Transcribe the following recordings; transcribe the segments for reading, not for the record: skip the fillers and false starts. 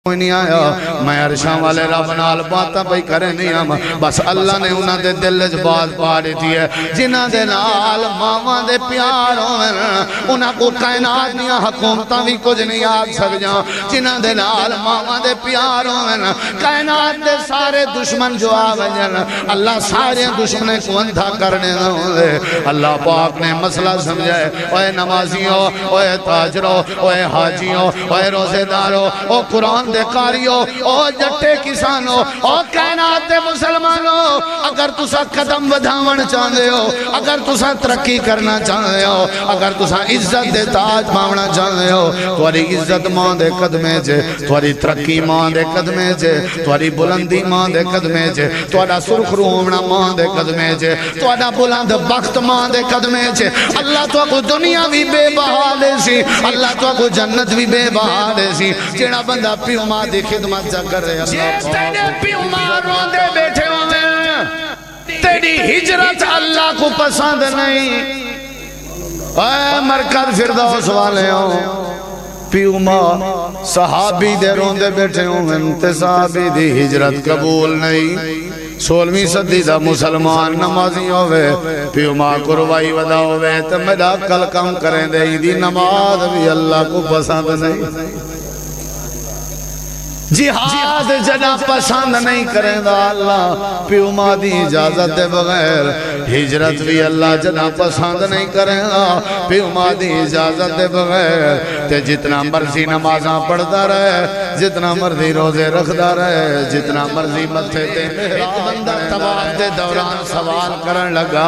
نہیں آیا میں عرشاں والے رب نال باتاں پئی کرے نہیں آم بس اللہ نے انہاں دے دل وچ بات پا دیتی ہے جنہاں دے نال ماواں دے پیار ہون انہاں کو کائنات دیاں حکومتاں بھی کچھ نہیں آکھ سکدیاں جنہاں دے نال ماواں دے پیار ہون کائنات دے سارے دشمن جو آ ونجن اللہ سارے دشمنے کو اندھا کرنے نہ ہوندے اللہ پاک نے مسئلہ سمجھائے اوے نمازیوں اوے تاجروں اوے حاجیوں اوے روزے داروں او قرآن دے قاریو او جٹے کسانو او کائنات دے مسلمانو اگر تسا قدم ودھاون چاہتے ہو اگر تسا ترقی کرنا چاہتے ہو اگر تسا عزت دے تاج پاونا چاہتے ہو تواری عزت ماں دے قدمے جے تواری ترقی ماں دے قدمے جے تواری بلندی ماں دے قدمے جے توارا سرخ رومنا ماں دے قدمے جے توارا بلند بخت ماں دے قدمے جے اللہ تو کو دنیا بھی بے بہا دے سی اللہ تو کو جنت بھی بے بہا دے سی جیڑا بندہ پیو ماں دی خدمت جا کر رہے جس تینے پیو ماں روندے بیٹھے ہوئے تیری ہجرت اللہ کو پسند نہیں اے مرکز فردوس والے ہوں پیو ماں صحابی دے روندے بیٹھے ہوئے تے صحابی دی ہجرت قبول نہیں 16ویں صدی دا مسلمان نمازی ہوئے پیو ماں قربائی ودا ہوئے تے میرا کل کم کریں دے دی نماز بھی اللہ کو پسند نہیں جہاد جنا پسند نہیں کریں دا اللہ پیو ماں دی اجازت دے بغیر ہجرت بھی اللہ جنا پسند نہیں کریں دا پیو ماں دی اجازت دے بغیر تے جتنا مرضی نمازاں پڑھتا رہے جتنا مرضی روزے رکھتا رہے جتنا مرضی متھے تے ایک بندہ طواف دے دوران سوال کرن لگا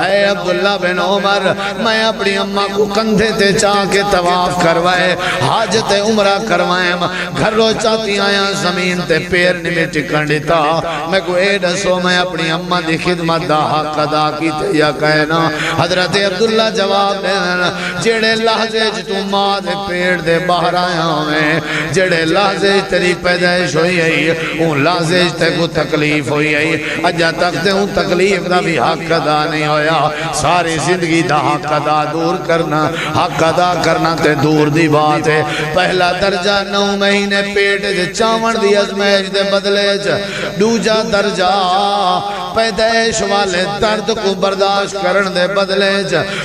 اے عبداللہ بن عمر میں اپنی اماں کو کندھے تے چاہ کے طواف کروائے حاجت عمرہ کروائے گھر رو چاہتی آیا زمین تے پیر نہیں ٹکن دیتا میں کو اے دسو میں اپنی اماں دی خدمت دا حق ادا کی تے یا کہنا حضرت عبداللہ جواب دینا جڑے لحظے تو ماں دے پیڑ دے باہر آیا ہمیں جڑے لحظے تیری پیدائش ہوئی ہے ان لحظے تے کو تکلیف ہوئی ہے اجا تک تے ان تکلیف دا بھی حق ادا نہیں ہویا ساری زندگی دا حق ادا دور کرنا حق ادا کرنا تے دور دی بات ہے پہلا درجہ 9 مہینے پیٹ دے چاون دی ازمیش دے بدلے دوجا درجہ پیدائش والے درد کو برداشت کرن دے بدلے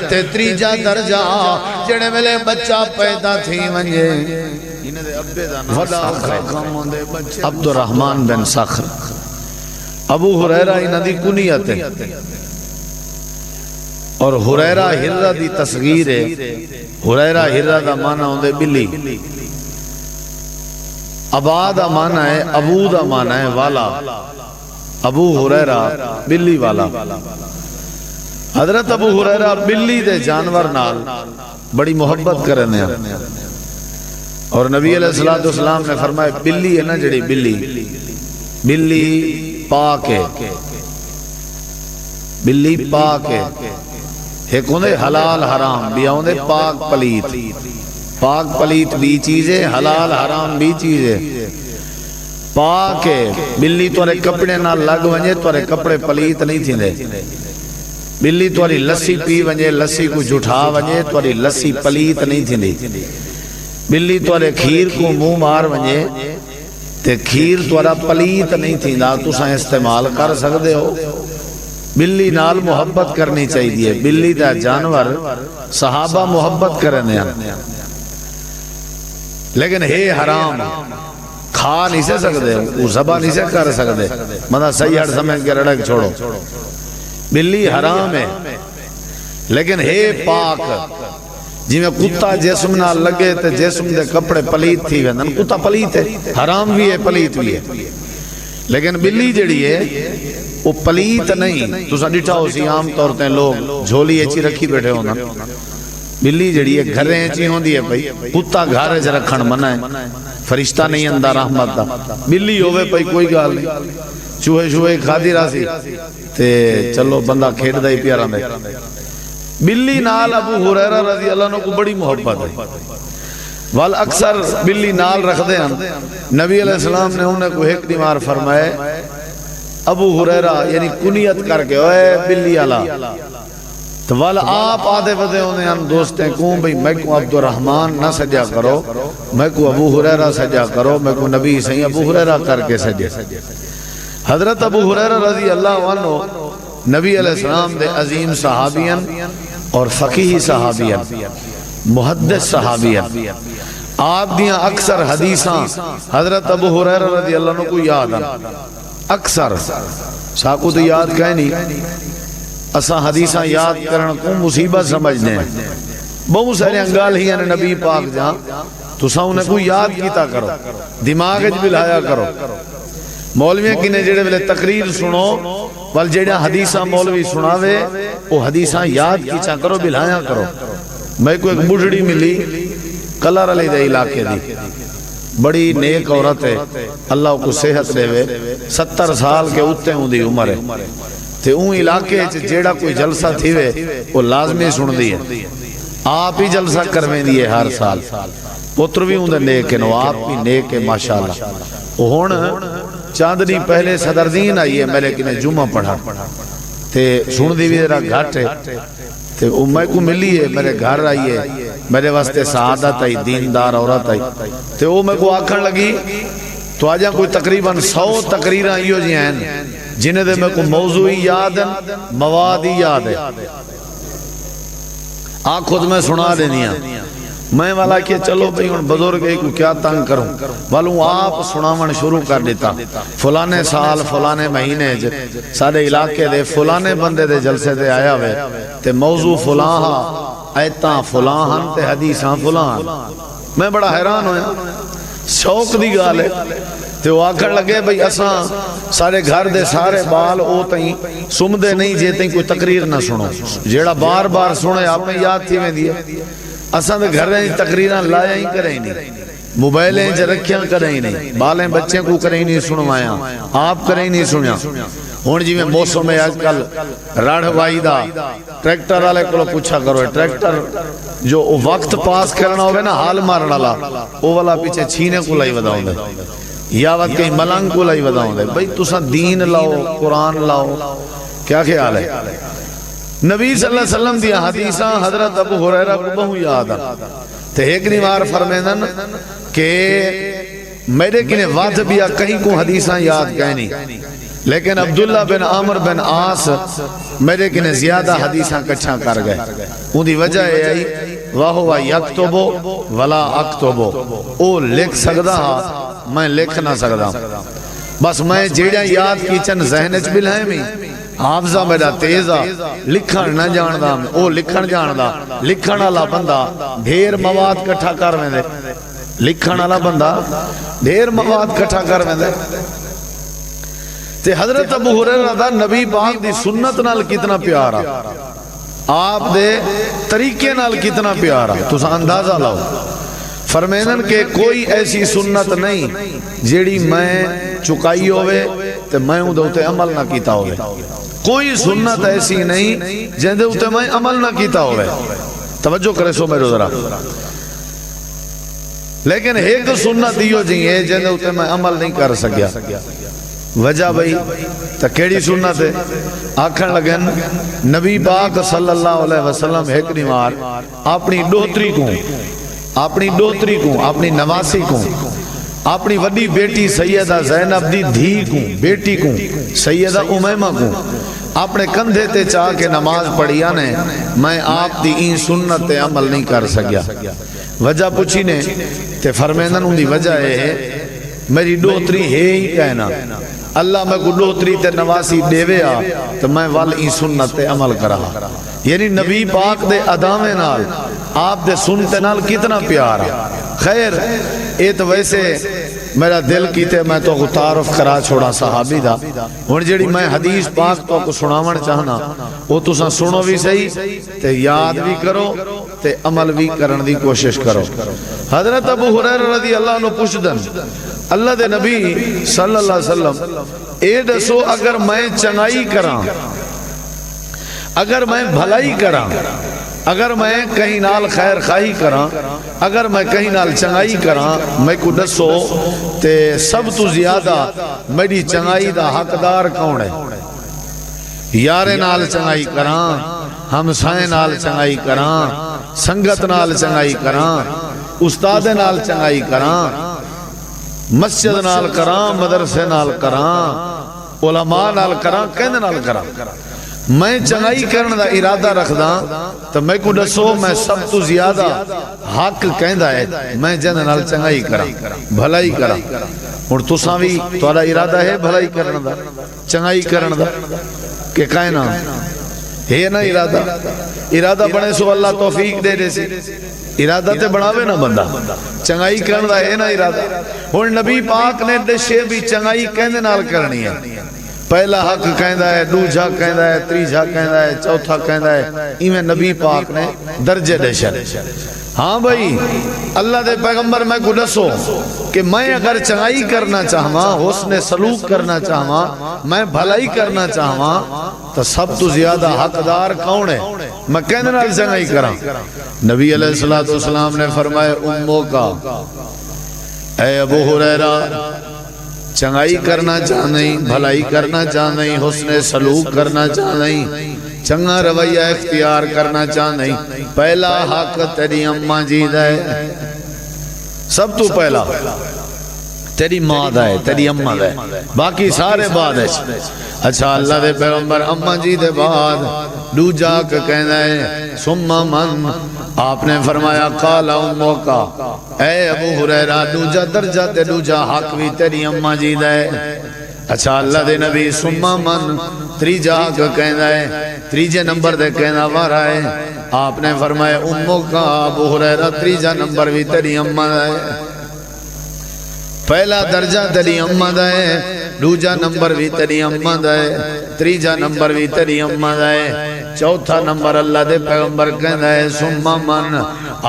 تے تریجا درجہ جڑے ویلے بچہ پیدا تھی ونجے عبد الرحمن بن صخر ابو ہریرہ انہ دی کنیت ہے اور ہریرہ ہرہ دی تصغیر ہے ہریرہ ہرہ دا معنی ہوندے بلی ابا دا معنی ہے ابو دا معنی ہے والا ابو ہریرہ بلی والا حضرت ابو ہریرہ بلی دے جانور نال بڑی محبت کرنے ہیں اور نبی علیہ السلام نے فرمایا بلی ہے نا جڑی بلی پاک ہے بلی پاک ہے ایک ہوندے حلال حرام بھی ہوندے پاک پلیت بھی چیزیں حلال حرام بھی چیزیں پاک ہے بلی توارے کپڑے نہ لگ ونجے توارے کپڑے پلیت نہیں تھی دے بلی تواری لسی پی ونجے لسی کو جھٹا ونجے تواری لسی پلیت نہیں تھی دے بلی توارے کھیر کو منہ مار ونجے تے کھیر توارا پلیت نہیں تھی دا تو ساں استعمال کر سکتے ہو بلی نال محبت کرنی چاہیے بلی دا جانور صحابہ محبت کرنے ہیں لیکن ہے حرام کھا نہیں سے سکتے وہ زبا نہیں سے کر سکتے مدہ سیاڑ سمجھ کے رڑک چھوڑو بلی حرام ہے لیکن ہے پاک جی میں کتا جسم نہ لگے تے جسم دے کپڑے پلیت تھی ویندن کتا پلیت ہے حرام بھی ہے پلیت بھی ہے لیکن بلی جڑی ہے وہ پلیت نہیں تو سا ڈٹھا ہو سی عام طور تے لوگ جھولی ایچی رکھی بیٹھے ہونا بلی جڑی ہے گھریں ایچی ہوں دی ہے بھئی کتا گھر ہے رکھن منع ہے فرشتہ نہیں اندہ رحمت دا بلی ہوئے پئی کوئی گال نہیں چوہے کھا دی راسی تے چلو بندہ کھیڑ دا ہی پیارا میں بلی نال ابو ہریرہ رضی اللہ عنہ کو بڑی محبت ہے وال اکثر بلی نال رکھ دے ہم نبی علیہ السلام نے انہیں کو ایک دیمار فرمائے ابو ہریرہ یعنی کنیت کر کے اے بلی علا تو والا آپ آدھے بدے ہونے ہم دوستیں کوں بھئی میں کو عبد الرحمن نہ سجا کرو، میں کو ابو ہریرہ سجا کرو، میں کو نبی صحیح ابو ہریرہ کر کے سجے۔ حضرت ابو ہریرہ رضی اللہ عنہ نبی علیہ السلام دے عظیم صحابین اور فقیہ صحابین، محدث صحابین، آپ دیاں اکثر حدیثاں حضرت ابو ہریرہ رضی اللہ عنہ کو یاد ہیں، اکثر ساکو تو یاد کہیں نہیں، اساں حدیثاں یاد کرن کو مصیبت سمجھنے ہیں، بہت سارے انگال ہی ہیں نبی پاک جہاں تو سا انہیں کو یاد کیتا کرو، دماغ اچ بلایا کرو۔ مولویاں کی نے جڑے ویلے تقریر سنو وال جڑا حدیثاں مولوی سناوے وہ حدیثاں یاد کیتا کرو، بلایا کرو۔ میں کو ایک بڑھڑی ملی کلر علی دے علاقے دی، بڑی نیک عورت ہے، اللہ کو صحت دے وے، 70 سال کے اتے ہوں دی عمر ہے، تے اون علاقے جیڑا کوئی جلسہ تھی وے وہ لازمی سن دی ہے، آپ ہی جلسہ کرویں دی ہے ہر سال، پتر بھی ہوں دے نیک ہے، نو آپ بھی نیک ہے ماشاءاللہ۔ ہون چاندنی پہلے صدر دین آئی ہے، میرے کنے جمعہ پڑھا تے سن دی بھی ذرا گھٹ ہے، تے میں کو ملی ہے، میرے گھر آئی ہے، میرے واسطے سعادت آئی، دیندار عورت آئی، تے وہ میں کو آکھن لگی تو آجا کوئی تقریباً 100 تقریرہ ایو جی ہیں جنہیں دے میں کو موضوعی یاد ہیں، موادی یاد ہے، آنکھ خود میں سنا دینیا، میں والا کہ چلو بھئی ان بزرگ کو کیا تنگ کروں، والوں آپ سناون شروع کر دیتا، فلانے سال فلانے مہینے سارے علاقے دے فلانے بندے دے جلسے دے آیا ہوئے تے موضوع فلان ایتاں فلان تے حدیثاں فلان، میں بڑا حیران ہویا، شوق دی گال ہے، تے وہ آکھر لگے بھئی اساں سارے گھر دے سارے بال او تائیں سمدے نہیں جے تائیں کوئی تقریر نہ سنو، جیڑا بار بار سنے آپ میں یاد تھی میں دیئے، اساں دے گھر دے تقریران لایا ہی کریں نہیں، موبائلیں جے رکھیاں کریں نہیں، بالیں بچیں کو کریں نہیں سنوایا، آپ کریں نہیں سنیا۔ ہون جی میں موسم میں آج کل راڑھ وائدہ ٹریکٹر والے کو پوچھا کرو، ٹریکٹر جو وقت پاس کرنا ہوئے نا حال مارنا لا وہ والا پیچھے چھینے کو لائی وداؤں دے یا وقت کہیں ملنگ کو لائی وداؤں دے، بھئی تساں دین لاؤ، قرآن لاؤ، کیا خیال ہے؟ نبی صلی اللہ علیہ وسلم دیا حدیثاں حضرت ابو ہریرہ کو بہو یاد آ تے ایک نیوار فرمیدن کہ میرے کنے وات بیا کہیں کو حدیثاں یاد کہنی، لیکن عبداللہ بن عامر بن عاص میرے کنے زیادہ حدیثاں کچھاں کر گئے، ان دی وجہ ہے آئی وَهُوَ يَكْتُبُ وَلَا أَكْتُبُ، او لکھ سکدا میں لکھ نہ سکدا، بس میں جیڑا یاد کی چن ذہنچ بلائیں میں حافظہ میرا تیزہ لکھن نہ جاندہ، او لکھن جاندہ، لکھن والا بندہ ڈھیر مواد کٹھا کر میں دے، لکھن والا بندہ ڈھیر مواد کٹھا کر میں دے۔ تے حضرت ابو ہریرہ دا نبی پاک دی سنت نال کتنا پیارا، آپ دے طریقے نال کتنا پیارا، تو سا اندازہ لاؤ، فرمیدن کہ کوئی ایسی سنت نہیں جیڑی میں چکائی ہوئے تے میں ہوں دوتے عمل نہ کیتا ہوئے، کوئی سنت ایسی نہیں جن دے اتے میں عمل نہ کیتا ہوئے، توجہ کرے سو میرے ذرا، لیکن ایک سنت دیو جی ہے جن دے اتے میں عمل نہیں کر سکیا، وجہ بھئی تا کیڑی سنت ہے؟ آکھن لگن نبی پاک صلی اللہ علیہ وسلم ایک نیوار اپنی ڈوتری کو، اپنی نواسی کو، اپنی وڈی بیٹی سیدہ زینب دی دھی کو، بیٹی کو سیدہ امیمہ کو اپنے کندھے تے چاہ کے نماز پڑھیا نے، میں آپ دی این سنت عمل نہیں کر سکیا، وجہ پوچھی نے تے فرمیدن ان دی وجہ ہے میری ڈوتری ہے ہی کہنا، اللہ میں کو ڈوتری تے نواسی دیوے آ تو میں والی سنت عمل کرا، یعنی نبی پاک دے ادامے نال آپ دے سنتے نال کتنا پیارا۔ خیر اے تو ویسے میرا دل کیتے میں تو تعارف کرا چھوڑا صحابی دا، اور جیڑی میں حدیث پاک تو کو سناون چاہنا وہ تو سنو بھی صحیح تے یاد بھی کرو تے عمل بھی کرن دی کوشش کرو۔ حضرت ابو ہریرہ رضی اللہ عنہ پوچھدن اللہ دے نبی صلی اللہ علیہ وسلم اے دسو اگر میں چنگائی کراں، اگر میں بھلائی کراں، اگر میں کہیں نال خیر خواہی کراں، اگر میں کہیں نال چنگائی کراں، میں کو دسو تے سب تو زیادہ میری چنگائی دا حقدار کون ہے؟ یارے نال چنگائی کراں، ہمسائے نال چنگائی کراں، سنگت نال چنگائی کراں، استاد نال چنگائی کراں، مسجد نال کراں، مدرسے نال کراں، علماء نال کراں، کہندے نال کراں۔ میں چنگائی کرن دا ارادہ رکھدا تو میں کو دسو میں سب تو زیادہ حق کہندا ہے میں جن نال چنگائی کراں، بھلائی کراں۔ اور تساں وی تہاڈا ارادہ ہے بھلائی کرن دا، چنگائی کرن دا کہ کائنا ہے نا ارادہ؟ ارادہ بنے سو اللہ توفیق دے دے سی، ارادہ تے بناوے نا بندہ، چنگائی کرن دا ہے نا ارادہ۔ اور نبی پاک نے دشے بھی چنگائی کہندے نال کرنی ہے۔ پہلا حق کہندا ہے، دوجا کہندا ہے، تیجا کہندا ہے، چوتھا کہندا ہے، ایویں نبی پاک نے درجے دشے۔ ہاں بھائی اللہ دے پیغمبر میں کو دسو کہ میں اگر چنگائی کرنا چاہواں، حسن سلوک کرنا چاہواں، میں بھلائی کرنا چاہواں تو سب تو زیادہ حقدار کون ہے؟ میں کہنے نال چنگائی کراں۔ نبی علیہ السلام نے فرمایا اموں کا اے ابو ہریرہ چنگائی کرنا چاہنئی، بھلائی کرنا چاہنئی، حسن سلوک کرنا چاہنئی، چنگا رویہ اختیار کرنا چاہنئی، پہلا حق تیری اماں جی دا ہے، سب تو پہلا تیری ماں دا ہے، تیری اماں دا ہے، باقی سارے بعد ہے۔ اچھا اللہ دے پیغمبر اماں جی دے بعد دوجا کہنا ہے ثم من، آپ نے فرمایا قال امو کا اے ابو ہریرہ دوجا درجہ تے دوجا حق بھی تیری اماں جی دا ہے۔ اچھا اللہ دے نبی ثم من تریجا کہنا ہے، تریجے نمبر دے کہنا وارا ہے، آپ نے فرمایا امو کا ابو ہریرہ تریجا نمبر بھی تیری اماں دا ہے۔ پہلا درجہ تیری اماں دا ہے، دوجا نمبر بھی تیری اماں دا ہے، تریجا نمبر بھی تیری اماں دا ہے، چوتھا نمبر اللہ دے پیغمبر کہندا ہے ثم من،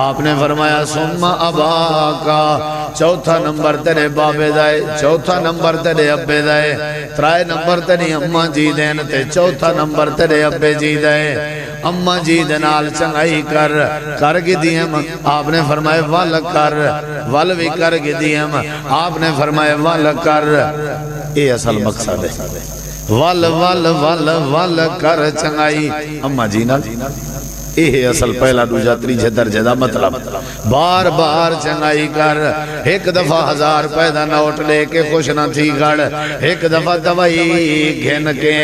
آپ نے فرمایا ثم ابا کا، چوتھا نمبر تیرے بابے دا ہے، چوتھا نمبر تیرے ابے دا ہے، ترائے نمبر تیری اماں جی دین تے چوتھا نمبر تیرے ابے جی دا ہے۔ اماں جی دے نال چنگائی کر کے دیم، آپ نے فرمایا ول کر، ول بھی کر کے دیم، آپ نے فرمایا ول کر، یہ اصل مقصد ہے، ول ول ول ول کر چنگائی اماں جی نال، یہ اصل پہلا دوجا تریجے درجے دا مطلب۔ بار بار چنگائی کر، ایک دفعہ 1000 پیدا نوٹ لے کے خوش نہ تھی گڑ، ایک دفعہ دوائی گھن کے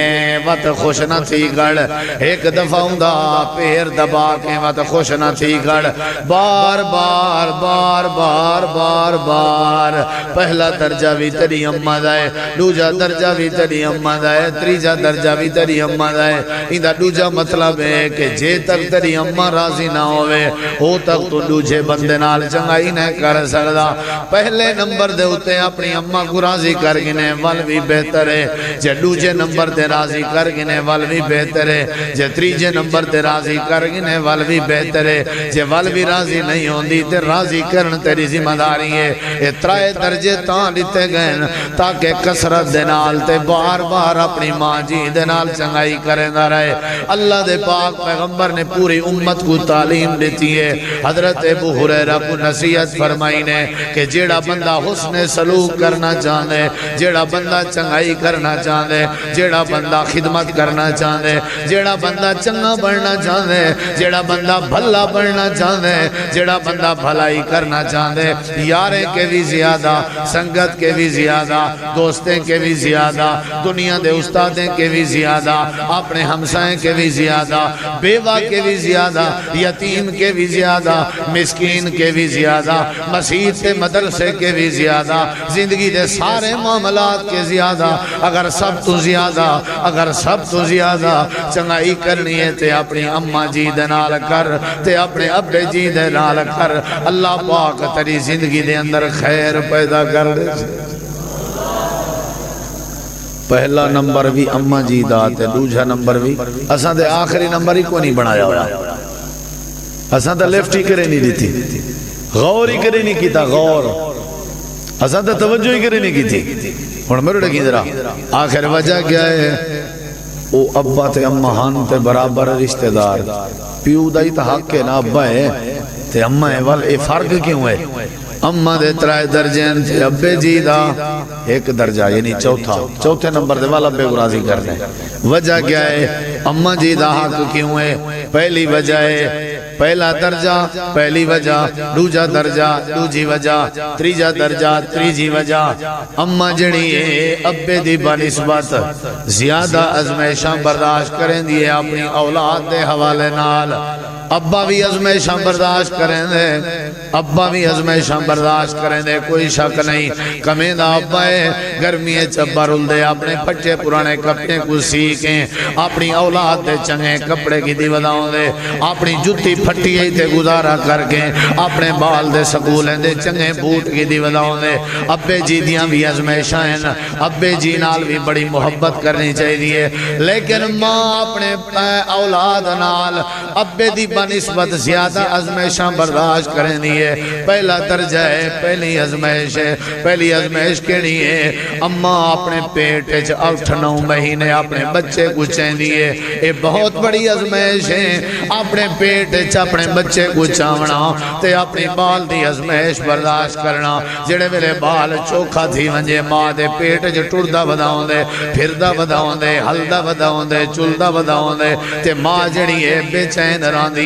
وقت خوش نہ تھی گڑ، ایک دفعہ اندھا پیر دبا کے وقت خوش نہ تھی گڑ، بار بار بار بار بار بار پہلا درجہ بھی تیری اماں دا ہے، دوجا درجہ بھی تیری اماں دا ہے، تریجا درجہ بھی تیری اماں دا ہے۔ اندھا دوجا مطلب ہے کہ جے تک تیری اماں راضی نہ ہوئے او تک تو دوجے بندے نال چنگائی نہ کر سکدا۔ پہلے نمبر دے ہوتے اپنی اماں کو راضی کر گنے ول بھی بہتر ہے، جے دوجے نمبر تے راضی کر گنے ول بھی بہتر ہے، جے تریجے نمبر تے راضی کر گنے ول بھی بہتر ہے، جے ول بھی راضی نہیں ہوندی تے راضی کرن تیری ذمہ داری ہے۔ اے ترائے درجے تاں دیتے گئے تاکہ کثرت دے نال تے بار بار اپنی ماں جی دے نال چنگائی کرنا رہے۔ اللہ دے پاک پیغمبر نے پوری امت کو تعلیم دیتی ہے، حضرت ابو ہریرہ کو نصیحت فرمائی نے کہ جیڑا بندہ حسن سلوک کرنا چاہے، جیڑا بندہ چنگائی کرنا چاہے، جیڑا بندہ خدمت کرنا چاہے، جیڑا بندہ چنگا بڑھنا چاہے، جیڑا بندہ بھلا بڑھنا چاہے، جیڑا بندہ بھلائی کرنا چاہے، یارے کے بھی زیادہ، سنگت کے بھی زیادہ، دوستیں کے بھی زیادہ، دنیا دے استادیں کے بھی زیادہ، اپنے ہمسائیں کے بھی زیادہ، بیوہ کے بھی زیادہ، یتیم کے بھی زیادہ، مسکین کے بھی زیادہ، مسجد تے مدرسے کے بھی زیادہ، زندگی دے سارے معاملات کے زیادہ، اگر سب تو زیادہ، اگر سب تو زیادہ چنگائی کرنی ہے تے اپنی اماں جی دے نال کر، تے اپنے ابے جی دے نال کر، اللہ پاک تیری زندگی دے اندر خیر پیدا کر دے۔ پہلا نمبر بھی اماں جی دا تے دوجا نمبر بھی، اساں دے آخری نمبر ہی کو نہیں بنایا ہوا، اساں تے لیفٹ ہی کرے نہیں دیتی، غور ہی کرے نہیں کیتا، غور اساں تے توجہ ہی کرے نہیں کیتی۔ اور میرے ڈکی ذرا آخر وجہ کیا ہے؟ او ابا تے اماں ہن تے برابر رشتہ دار، پیو دا ہی تا حق ہے نا، ابا ہے تے اماں ہے، وال اے فرق کیوں ہے؟ اما دے ترائے درجے تھے ابے جی دا ایک درجہ یعنی چوتھے نمبر دے والا ابے کو راضی کر دیں وجہ کیا ہے اما جی دا حق کیوں ہے پہلی وجہ ہے پہلا درجہ پہلی وجہ دوجا درجہ دوجی وجہ تریجا درجہ تریجی وجہ اما جڑی ہے ابے دی بنسبت زیادہ ازمیشاں برداشت کریں دیئے اپنی اولاد دے حوالے نال ابا بھی ازمیشاں برداشت کریں دے ابا بھی ازمیشاں برداشت کریں دے کوئی شک نہیں کمیں دا ابا ہے گرمی چبا رول دے اپنے پچے پرانے کپڑے کو سیکھیں اپنی اولاد دے چنگے کپڑے کی دی بداؤں دے اپنی جتی پھٹی تے گزارا کر کے اپنے بال دے سکولیں دے چنگے بوٹ کی دی بداؤں دے ابے جی دیاں بھی ازمیشاں ہیں ابے جی نال بھی بڑی محبت کرنی چاہیے لیکن ماں اپنے اولاد نال ابے دی بنسبت زیادہ ازمیشاں برداشت کریں دیئے پہلا درجہ ہے پہلی ازمیش ہے پہلی ازمیش کیڑی ہے اماں اپنے پیٹ 8-9 مہینے اپنے بچے کو چین دیئے یہ بہت بڑی ازمیش ہے اپنے پیٹ اپنے بچے کو چاونا تے اپنی بال دی ازمیش برداشت کرنا جڑے میرے بال چوکھا تھی ونجے ماں دے پیٹ ٹردہ بداؤں دے پھردہ بداؤں دے ہلدہ بداؤں دے چلدہ بداؤں دے تے ماں جڑی ہے بے چین ران دی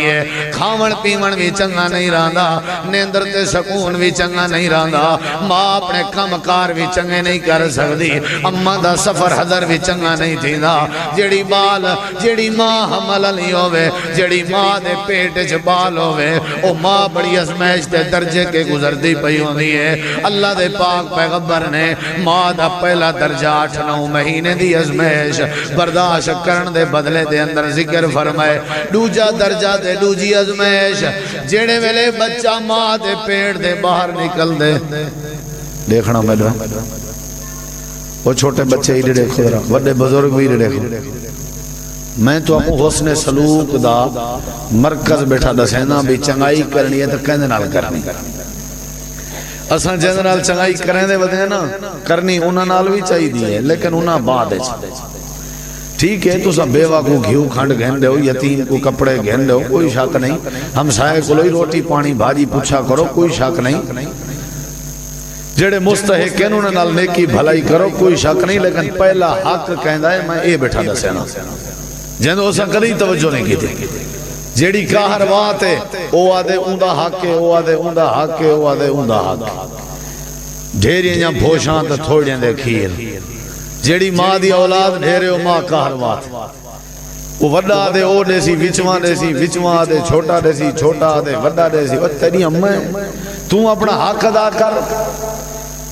کھاون پیون بھی چنگا نہیں رہندا نیندر تے سکون بھی چنگا نہیں رہندا ماں اپنے کم کار بھی چنگے نہیں کر سکتی اما دا سفر حضر بھی چنگا نہیں تھیندا جڑی بال جڑی ماں حمل نہیں ہوئے جڑی ماں دے پیٹ بال ہوئے او ماں بڑی ازمیش دے درجے کے گزر دی پئی ہوندی ہے اللہ دے پاک پیغمبر نے ماں دا پہلا درجہ 8-9 مہینے دی ازمیش برداشت کرن دے بدلے دے اندر ذکر فرمائے دوجا درجہ دے دوجی ازمیش جیڑے ویلے بچہ ماں دے پیڑ دے باہر نکل دے دیکھنا میں وہ چھوٹے بچے ہی دیکھو وڈے بزرگ بھی دیکھو میں تو اپو حسن سلوک دا مرکز بیٹھا دسینا بھی چنگائی کرنی ہے تو کہنے نال کرنی اساں جنرال چنگائی کریں دے بدے نا کرنی انہاں نال بھی چاہی دی ہے لیکن انہاں بعد ہے ٹھیک ہے تو سب بیوہ کو گھیو کھنڈ گھن دے ہو یتیم کو کپڑے گھن دے ہو کوئی شک نہیں ہم سائے کو لوئی روٹی پانی بھاجی پوچھا کرو کوئی شک نہیں جڑے مستحق ہیں انہوں نال نیکی بھلائی کرو کوئی شک نہیں لیکن پہلا حق کہندا ہے میں اے بیٹھا دا سینا جہاں اساں کدی توجہ نہیں کی تھی جیڑی کاہر بات ہے او آدھے اوندا حق ہے او آدھے اوندا حق ہے او آدھے اوندا حق ہے ڈھیریاں جہاں بھوشاں تا تھوڑیاں دے کھیر جیڑی ماں دی اولاد ڈھیرے ہو ماں کاہر بات وہ وڈا دے او دے سی وچواں دے چھوٹا دے سی چھوٹا دے وڈا دے سی وہ تیری امیں تو اپنا حق ادا کر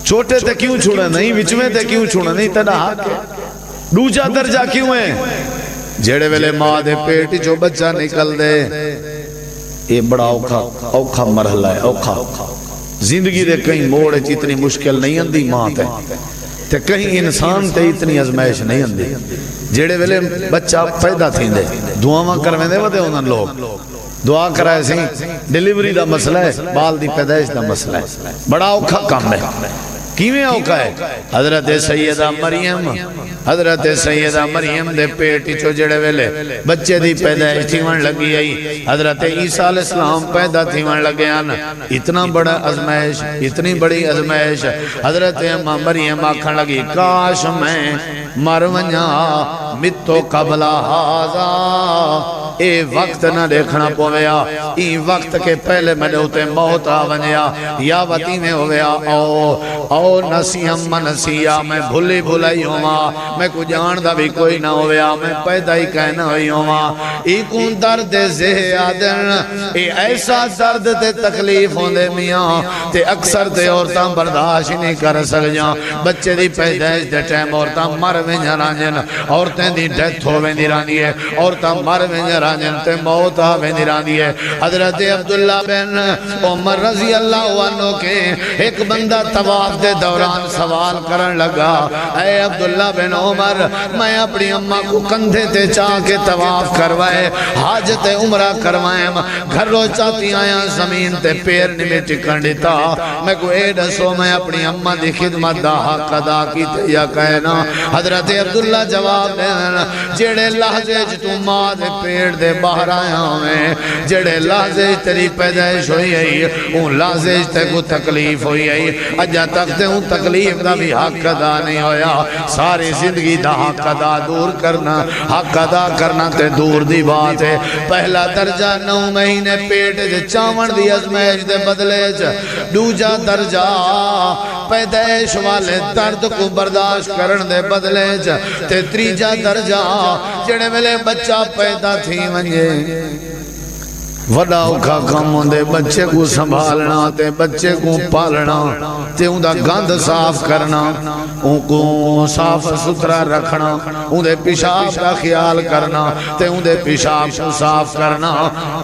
چھوٹے تے کیوں چھوڑے نہیں وچویں تے کیوں چھوڑے نہیں تیرا حق ہے دوجا درجہ کیوں ہے جیڑے ویلے ماں دے پیٹ جو بچہ نکل دے یہ بڑا اوکھا مرحلہ ہے اوکھا زندگی دے کہیں موڑ اتنی مشکل نہیں اندی ماں تے کہیں انسان تے اتنی ازمیش نہیں اندی جیڑے ویلے بچہ پیدا تھی دے دعاواں کرویں دے ودے انہاں لوگ دعا کرائے سی ڈیلیوری دا مسئلہ ہے بال دی پیدائش دا مسئلہ ہے بڑا اوکھا کام ہے کیویں اوکھا ہے حضرت سیدہ مریم دے پیٹ چو جڑے ویلے بچے دی پیدائش تھیون لگی آئی حضرت عیسیٰ علیہ السلام پیدا تھیون لگے آن اتنا بڑا ازمیش اتنی بڑی ازمیش حضرت مریم آکھن لگی کاش میں مر ونجا متو قبل ہذا اے وقت نہ دیکھنا پویا ای وقت کے پہلے میں ہوتے موت آ ونجیا یا وطی میں ہویا او نسیم نسیا میں بھلی بھلائی ہوا میں کو جان دا بھی کوئی نہ ہویا میں پیدا ہی کہنا ہوئی ہوا ای کون درد زیادن اے ایسا درد تے تکلیف ہوندے میاں تے اکثر تے عورتاں برداشت نہیں کر سکجاں بچے دی پیدائش دے ٹائم عورتاں مر وینجاں رانجن عورتیں دی ڈیتھ ہو ویندی راندی ہے عورتاں مر وینجاں رانجن تے موت آ ویندی راندی ہے حضرت عبداللہ بن عمر رضی اللہ عنہ کے ایک بندہ طواف دے دوران سوال کرن لگا اے عبداللہ بن عمر میں اپنی اماں کو کندھے تے چاہ کے طواف کروائے حاجت عمرہ کروائے گھر رو چاہتی آیا زمین تے پیر نمی ٹکن دیتا میں کو اے دسو میں اپنی اماں دی خدمت دا حق ادا کی تے یا کہنا حضرت عبداللہ جواب دینا جیڑے لحظے تو ماں دے پیڑ دے باہر آیا میں جڑے لازج تیری پیدائش ہوئی ہے اون لازج تے کو تکلیف ہوئی ہے اجا تک تے اون تکلیف دا بھی حق ادا نہیں ہویا ساری زندگی دا حق ادا دور کرنا حق ادا کرنا تے دور دی بات ہے پہلا درجہ 9 مہینے پیٹ چاون دی ازمائش دے بدلے دوجا درجہ پیدائش والے درد کو برداشت کرن دے بدلے تے تریجا درجہ جڑے ویلے بچہ پیدا تھی ونجے وڈا اوکھا کم ہوندے بچے کو سنبھالنا تے بچے کو پالنا تے ان دا گند صاف کرنا ان کو صاف ستھرا رکھنا ان دے پیشاب کا خیال کرنا تے ان دے پیشاب کو صاف کرنا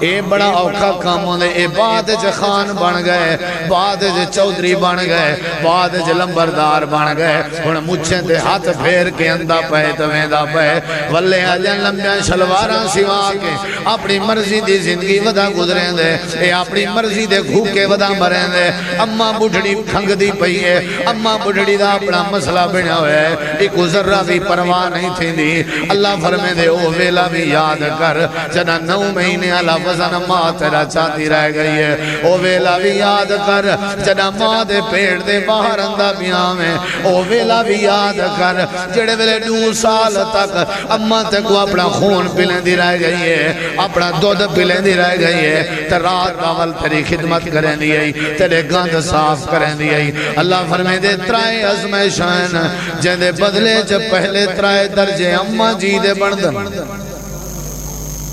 اے بڑا اوکھا کم ہوندے اے بعد خان بن گئے بعد چودھری بن گئے بعد لمبردار بن گئے ہن مچھیں تے ہاتھ پھیر کے اندہ پے تویندا پے ولے اجن لمبیاں شلواراں سوا کے اپنی مرضی دی زندگی ودا گزریں دے اے اپنی مرضی دے گھوکے ودا مریں دے اماں بڑھڑی کھنگ دی پئی ہے اماں بڑھڑی دا اپنا مسئلہ بنا ہوئے ہے ایک ذرہ بھی پرواہ نہیں تھی دی اللہ فرمے دے او ویلا بھی یاد کر جنا 9 مہینے علا وزن ماں تیرا چاہتی رہ گئی ہے او ویلا بھی یاد کر جنا ماں دے پیڑ دے باہر اندہ بیاں میں او ویلا بھی یاد کر جڑے ویلے 2 سال تک اماں تے کو اپنا خون پلیں دی رہ گئی ہے اپنا دودھ پلیں دی رہ گئی ہے تے رات باول تیری خدمت کریں دی ہے تیرے گند صاف کریں دی ہے اللہ فرمائے دے ترائے ازمائشان جن دے بدلے جب پہلے ترائے درجے اماں جی دے بندن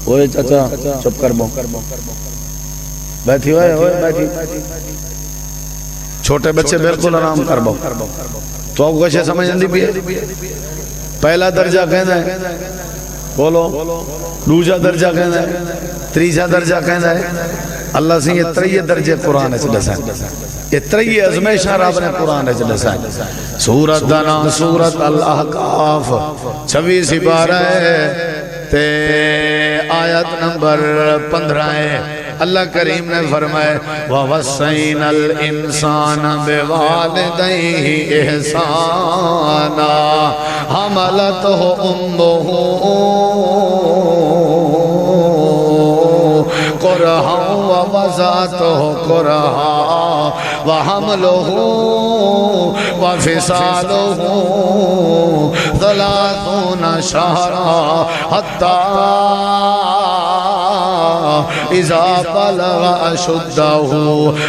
اوہ چاچا چپ کر بو بیٹھی ہوئے بیٹھی چھوٹے بچے بالکل آرام کر بو تو آپ کو کچھ سمجھ نہیں بھی پہلا درجہ کہنا ہے بولو دوسرا درجہ کہنا ہے تیسرا درجہ کہنا ہے اللہ سے یہ 3 درجے قرآن ہے یہ 3 ازمائشاں رب نے قرآن ہے سورت دانا سورت الاحقاف 26 پارہ ہے تے آیت نمبر 15 ہے اللہ کریم نے فرمائے وَوَسَّيْنَا الْإِنسَانَ بِوَالِدَيْهِ إِحْسَانًا حَمَلَتْهُ أُمُّهُ كُرْهًا وَوَضَعَتْهُ كُرْهًا وَحَمْلُهُ وَفِصَالُهُ 30 شهرا حتى إذا بلغ أشده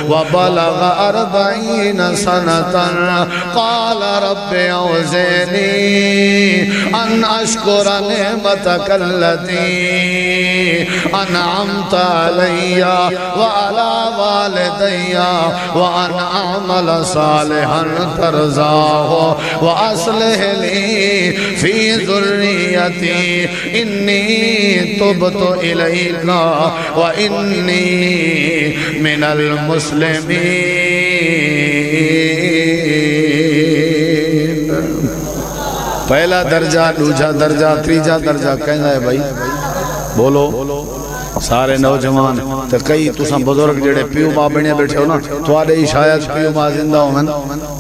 وبلغ 40 سنة قال رب أوزعني أن أشكر نعمتك التي أنعمت علي وعلى والدي وأن أعمل صالحا ترضاه وأصلح لي في ذريتي إني تبت إليك وإني من المسلمين پہلا درجہ دوسرا درجہ تیسرا درجہ کہنا ہے بھائی بولو سارے نوجوان تے کئی تساں بزرگ جڑے پیو ماں بنے بیٹھے ہو نا تھوڑے ہی شاید پیو ماں زندہ ہوں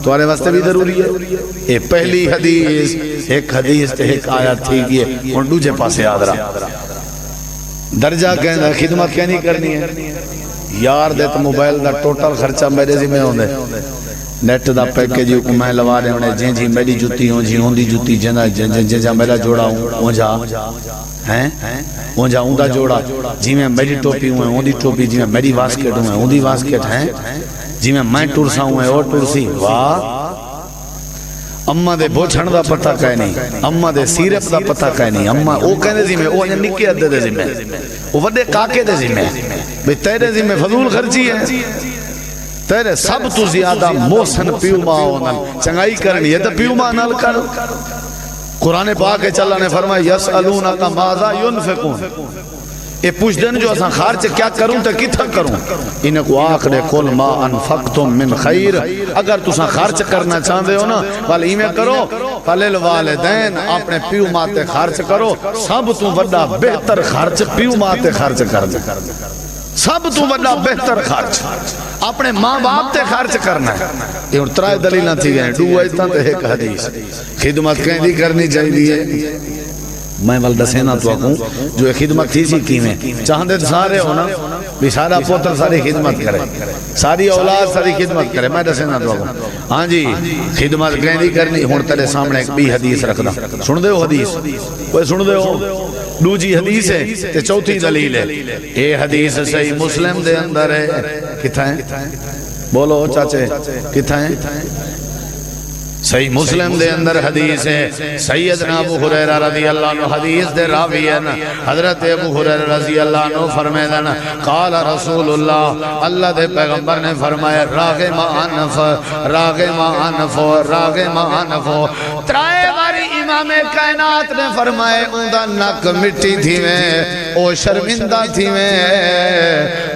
تھوڑے واسطے بھی ضروری ہے یہ پہلی حدیث ایک حدیث تے ایک آیت تھی گئی اور دوسرے پاسے یاد رہا درجہ کہنا خدمت کہنی کرنی ہے یار دے تو موبائل دا ٹوٹل خرچہ میرے ذمہ ہوندے نیٹ دا پیکیج کو میں لوا رہے ہونے جن جی میری جوتی ہوں جی ہوں دی جوتی جن میرا جوڑا ہوں اونجا ہیں اونجا ہوں دا جوڑا جی میں میری ٹوپی ہوں ہوں دی ٹوپی جی میں میری واسکٹ ہوں ہوں دی واسکٹ ہیں جی میں ٹورسا ہوں اور ٹورسی واہ اممہ دے بوچھن دا پتہ کہے نہیں اممہ دے سیرپ دا پتہ کہے نہیں اممہ او کہنے ذمہ او انہیں نکے عدد دے ذمہ او وڈے کاکے دے ذمہ بھئی تیرے ذمہ فضول خرچی ہے تیرے سب تو زیادہ محسن پیو ماں ہونن چنگائی کرنی ہے تو پیو ماں نال کر قرآن پاک اللہ نے فرمایا یسألونک ماذا ينفقون اے پوچھ دن جو اساں خارچ کیا کروں تو کتھا کروں انہیں کو آخر قل ما انفقتم من خیر اگر تساں خارچ کرنا چاہتے ہو نا والی میں کرو فلیل والدین اپنے پیو ماتے خارچ کرو سب تو بڑا بہتر خارچ پیو ماتے خارچ کرنا سب تو بڑا بہتر خارچ اپنے ماں باپ تے خارچ کرنا ہے یہ اور 3 دلیلہ تھی گئے 2 ایتاں تے ایک حدیث خدمت کہیں دی کرنی چاہیے میں ول دسینا تو آکوں جو خدمت تھی سی کیویں چاہندے سارے ہونا بھی سارا پوتر ساری خدمت کرے ساری اولاد ساری خدمت کرے میں دسینا تو آکوں ہاں جی خدمت کہیں کرنی ہن تیرے سامنے ایک بھی حدیث رکھدا سن دے ہو حدیث کوئی سن دے ہو دوجی حدیث ہے تے چوتھی دلیل ہے اے حدیث صحیح مسلم دے اندر ہے کتھا ہے بولو چاچے کتھا ہے صحیح مسلم دے اندر حدیث ہے سیدنا ابو ہریرہ رضی اللہ عنہ حدیث دے راوی ہیں حضرت ابو ہریرہ رضی اللہ عنہ فرمائے قال رسول اللہ اللہ دے پیغمبر نے فرمایا راغم انف راغم انف راغم انف ترائے باری امام کائنات نے فرمائے اوندا نک مٹی تھی میں او شرمندہ تھی میں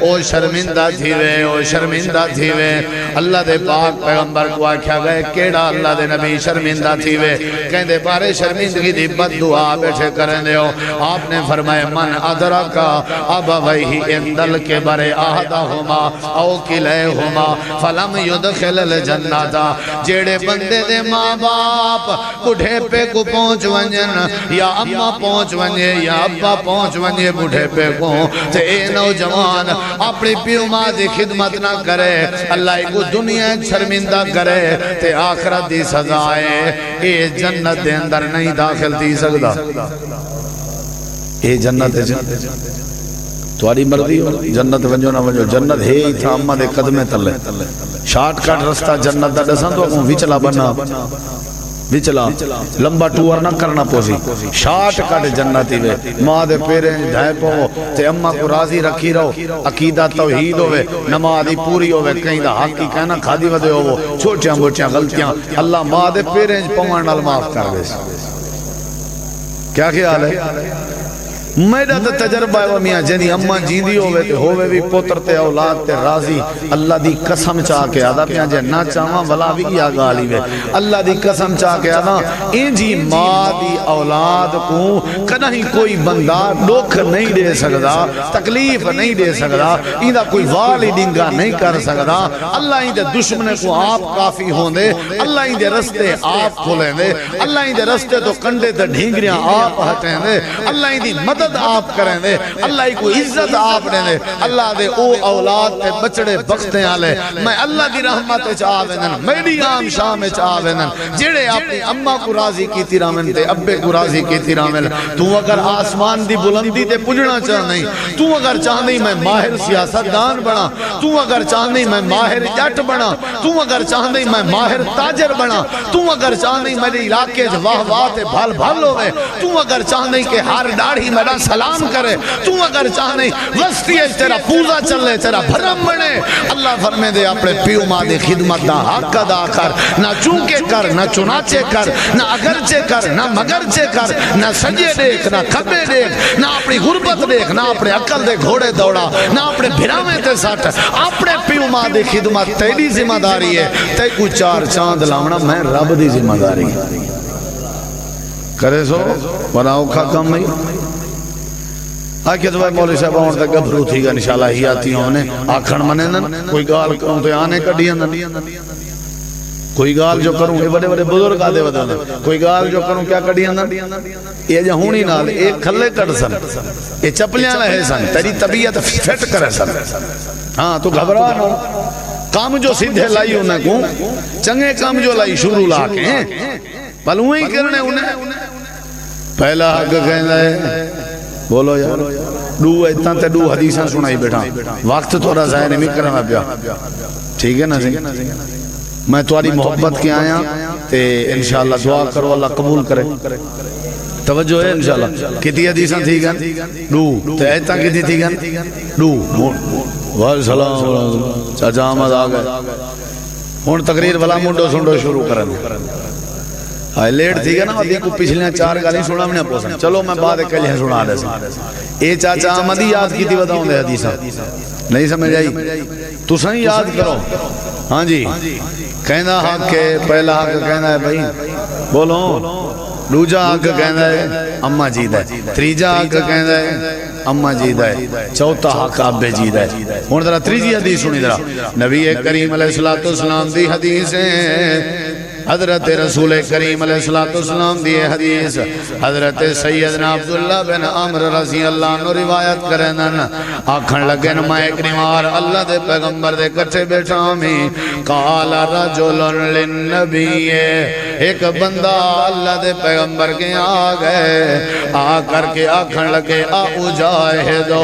او شرمندہ تھی میں او شرمندہ تھی میں اللہ دے پاک پیغمبر کو آکھیا گئے کیڑا اللہ دے نبی شرمندہ تھی وے کہیں دے بارے شرمندگی دی بد دعا بیٹھے کریں دے ہو آپ نے فرمائے من ادرکا اب وہی اندل کے برے آہدہما او کلیہما فلم یدخل الجنتا جیڑے بندے دے ماں باپ بڑھے پہ کو پہنچ ونجن یا اممہ پہنچ ونجے یا ابا پہنچ ونجے بڑھے پہ کو تے اے نوجوان اپنی پیو ماں دی خدمت نہ کرے اللہ کو دنیا شرمندہ کرے تے آخرت دی سزائے اے جنت دے اندر نہیں داخل تھی سکتا اے جنت ہے تواری مرضی ہو جنت ونجو نہ ونجو جنت ہے ہی تھا اممہ دے قدمے تلے شارٹ کٹ رستہ جنت دا دسان تو اکوں وچلا بنا وچلا لمبا ٹور نہ کرنا پوسی شارٹ کٹ جنتی وے ماں دے پیریں دھائے پو تے اممہ کو راضی رکھی رہو عقیدہ توحید ہوئے نمازی پوری ہوئے کہیں دا حق کی کہنا کھادی ودے ہو چھوٹیاں بوٹیاں غلطیاں اللہ ماں دے پیریں پوان نال معاف کر دے کیا خیال ہے میرا تو تجربہ ہے میاں جنی اماں جیندی ہوئے بھی پوتر تے اولاد تے راضی اللہ دی قسم چاہ کے آدھا پیاں جے نہ چاہاں ولا بھی یا گالی وے اللہ دی قسم چاہ کے آدھا این جی ماں دی اولاد کو کدہیں کوئی بندہ دکھ نہیں دے سکتا تکلیف نہیں دے سکتا ایدہ کوئی والی ڈنگا نہیں کر سکتا اللہ ایدے دشمنے کو آپ کافی ہوں دے اللہ ایدے رستے آپ کھولیں دے اللہ ایدے رستے تو کنڈے تے ڈھینگریاں آپ ہٹیں دے اللہ ایدی مدد آپ کریں دے اللہ کو عزت آپ دے اللہ دے او اولاد تے بچڑے بختیں آلے میں اللہ دی رحمت چاہوینن میری عام شام چاہوینن جڑے اپنی اممہ کو راضی کی تیرامن تے ابے کو راضی کی تیرامن تو اگر آسمان دی بلندی تے پجڑنا چاہ نہیں تو اگر چاہ نہیں میں ماہر سیاستدان بنا تو اگر چاہ نہیں میں ماہر جٹ بنا تو اگر چاہ نہیں میں ماہر تاجر بنا تو اگر چاہ نہیں میرے علاقے واہ واہ تے بھال بھال ہوئے تو اگر چاہ نہیں کہ ہر ڈاڑھی میرا سلام کرے تو اگر چاہنے وسطی ہے تیرا پوزا چلے تیرا بھرم بنے اللہ فرمے دے اپنے پیو ماں دے خدمت دا حق ادا کر نہ چونکے کر نہ چناچے کر نہ اگرچے کر نہ مگرچے کر نہ سجے دیکھ نہ کھبے دیکھ نہ اپنی غربت دیکھ نہ اپنے عقل دے گھوڑے دوڑا نہ اپنے بھرامے تے ساٹھ اپنے پیو ماں دے خدمت تیری ذمہ داری ہے تے کو چار چاند لاؤنا میں رب دی ذمہ داری کرے سو بناؤ کھا کم نہیں آکے تو مولی صاحب آن تک گبھرو تھی گا انشاءاللہ ہی آتی ہوں نے آکھن منینن کوئی گال کروں تو آنے کڑیاں کوئی گال جو کروں یہ بڑے بڑے بزرگ آدھے بدانا کوئی گال جو کروں کیا کڑیاں یہ جا ہونی نال ایک کھلے کڑ سن یہ چپلیاں لہے سن تیری طبیعت فٹ کرے سن ہاں تو گھبرا نہ کام جو سیدھے لائی انہیں کو چنگے کام جو لائی شروع لا کے پلویں ہی کرنے انہیں پہلا حق کہنا ہے بولو یار دو اتنا تے دو حدیثاں سنائی بیٹھا وقت تھوڑا ظاہر نہیں کرنا پیا ٹھیک ہے نا جی میں تمہاری محبت کے آیا تے انشاءاللہ دعا کرو اللہ قبول کرے توجہ ہے انشاءاللہ کتنی حدیثاں تھی گن دو تے اتنا کتنی تھی گن دو والسلام چاچا آمد آگئے ہون تقریر والا منڈو سنڈو شروع کرنے لیٹ تھی گا نا ودی کو پچھلیاں چار گالیں سنا میں نہ پوسن چلو میں بعد کلیاں سنا دے سن اے چاچا آمدی یاد کی تھی بتاؤں دے حدیثہ نہیں سمجھ آئی تو سن یاد کرو ہاں جی کہنا حق ہے پہلا حق کہنا ہے بھائی بولو دوجا حق کہنا ہے اماں جید ہے تریجا حق کہنا ہے اماں جید ہے چوتھا حق ابے جید ہے ہن ذرا تریجی حدیث سنی ذرا نبی کریم علیہ الصلوۃ والسلام دی حدیث ہے حضرت رسول کریم علیہ السلام دی حدیث حضرت سیدنا عبداللہ بن عمر رضی اللہ عنہ روایت کرنن آکھن لگن میں ایک نمار اللہ دے پیغمبر دے کٹھے بیٹھا میں قال رجل للنبی ایک بندہ اللہ دے پیغمبر کے آگئے آ کر کے آکھن لگے اجاہدو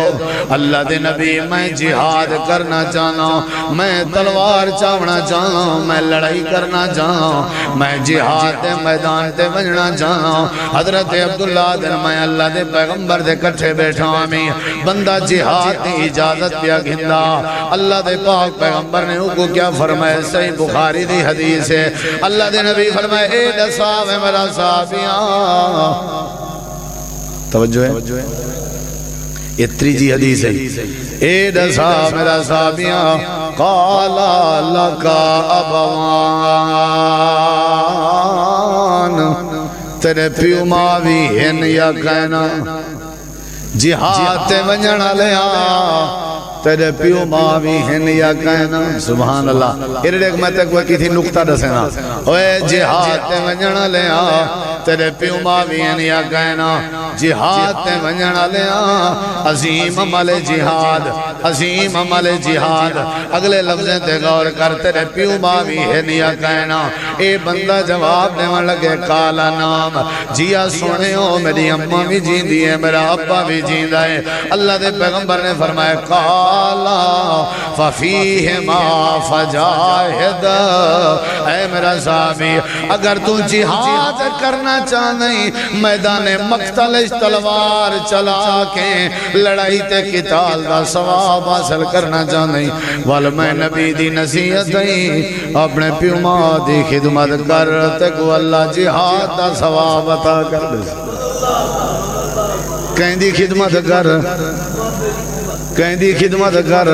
اللہ دے نبی میں جہاد کرنا چاہنا میں تلوار چاونا چاہنا میں لڑائی کرنا چاہنا میں جہاد دے میدان تے بجنا چاہنا حضرت عبداللہ دن میں اللہ دے پیغمبر دے کٹھے بیٹھا میں بندہ جہاد دی اجازت پیا گھندا اللہ دے پاک پیغمبر نے کو کیا فرمائے صحیح بخاری دی حدیث ہے اللہ دے نبی فرمائے اے صاحب میرا صحابیاں توجہ ہے اتری جی حدیث ہے اے صاحب میرا صحابیاں قالا لکا ابوان تیرے پیو ماوی ہن یا کہنا جہاد تے ونجنا لیا تیرے پیو ماوی ہن یا کہنا سبحان اللہ ارے ایک میں تک وکی تھی نکتہ دسینا اوے جہاد تے ونجنا لیا تیرے پیو ماوی ہن یا کہنا جہاد تے ونجنا لیا عظیم عمل جہاد عظیم عمل جہاد اگلے لفظیں تے غور کر تیرے پیو ماوی ہن یا کہنا اے بندہ جواب دے من لگے کالا نام جیا سونے ہو میری اممہ بھی جین دی ہے میرا ابا بھی جین دا ہے اللہ دے پیغمبر نے فرمائے کالا ففیہما فجاہد اے میرا صحابی اگر تو جہاد کرنا چاہنی میدان مقتل تلوار چلا کے لڑائی تے قتال دا ثواب حاصل کرنا چاہنی وال میں نبی دی نصیحت ہی اپنے پیو ماں دی خدمت کرتے کو اللہ جہاد دا ثواب عطا کر دے کہیں دی خدمت کر کہیں دی خدمت کر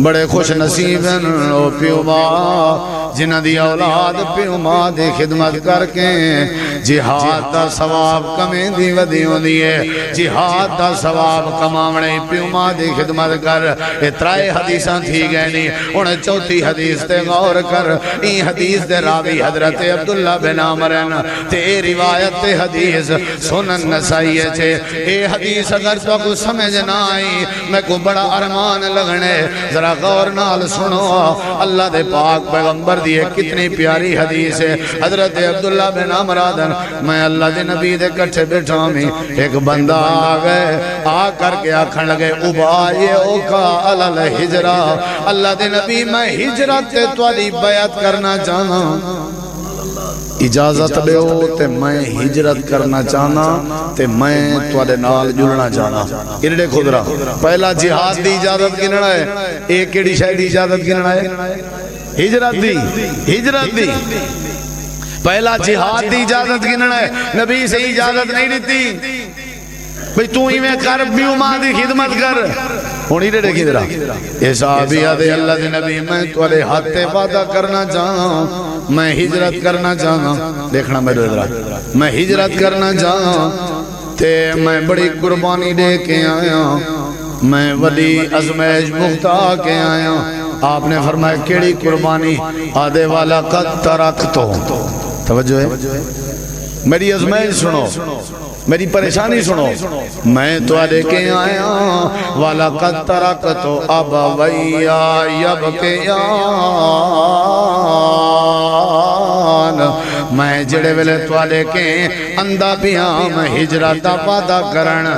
بڑے خوش نصیب ہیں او پیو ماں جنہ دی اولاد پیو ماں دی خدمت کر کے جہاد دا ثواب کمیں دی ودیوں دیئے جہاد دا ثواب کمامنے پیو ماں دی خدمت کر اترائے حدیثاں تھی گئے نہیں انہیں چوتھی حدیث تے غور کر این حدیث دے راوی حضرت عبداللہ بن عمرن تے روایت تے حدیث سنن نسائیے چھے اے حدیث اگر تو کو سمجھ نہ آئی میں کو بڑا ارمان لگنے ذرا غور نال سنو اللہ دے پاک پیغمبر دیئے کتنی پیاری حدیث ہے حضرت عبداللہ بن عمرادن میں اللہ دے نبی دے کٹھے بیٹھا میں ایک بندہ آگئے آ کر کے آکھن لگے ابائے اوکا علال ہجرہ اللہ دے نبی میں ہجرت تے توالی بیعت کرنا چاہنا اجازت دے ہو تے میں ہجرت کرنا چاہنا تے میں توڑے نال جڑنا چاہنا انہیں خود رہا پہلا جہاد دی اجازت گننا ہے ایک کیڑی شاید اجازت گننا ہے ہجرت دی پہلا جہاد دی اجازت گننا ہے نبی سے اجازت نہیں دیتی بھئی تو ہی میں کر بیو ماں دی خدمت کر ہونی دے دیکھی درہ اے صحابیہ دے اللہ دے نبی میں توڑے ہاتھ وعدہ کرنا چاہاں میں ہجرت کرنا چاہاں دیکھنا میرے درہ میں ہجرت کرنا چاہاں تے میں بڑی قربانی دے کے آیا میں ولی ازمیج مختا کے آیا آپ نے فرمایا کیڑی قربانی آدھے والا قد ترکتو توجہ ہے میری ازمیج سنو میری پریشانی سنو میں تو آدھے کے آیا والا قد ترکتو ابویا یبکیان میں جڑے ویلے تو آدھے کے اندہ پیاں میں ہجرت وعدہ کرن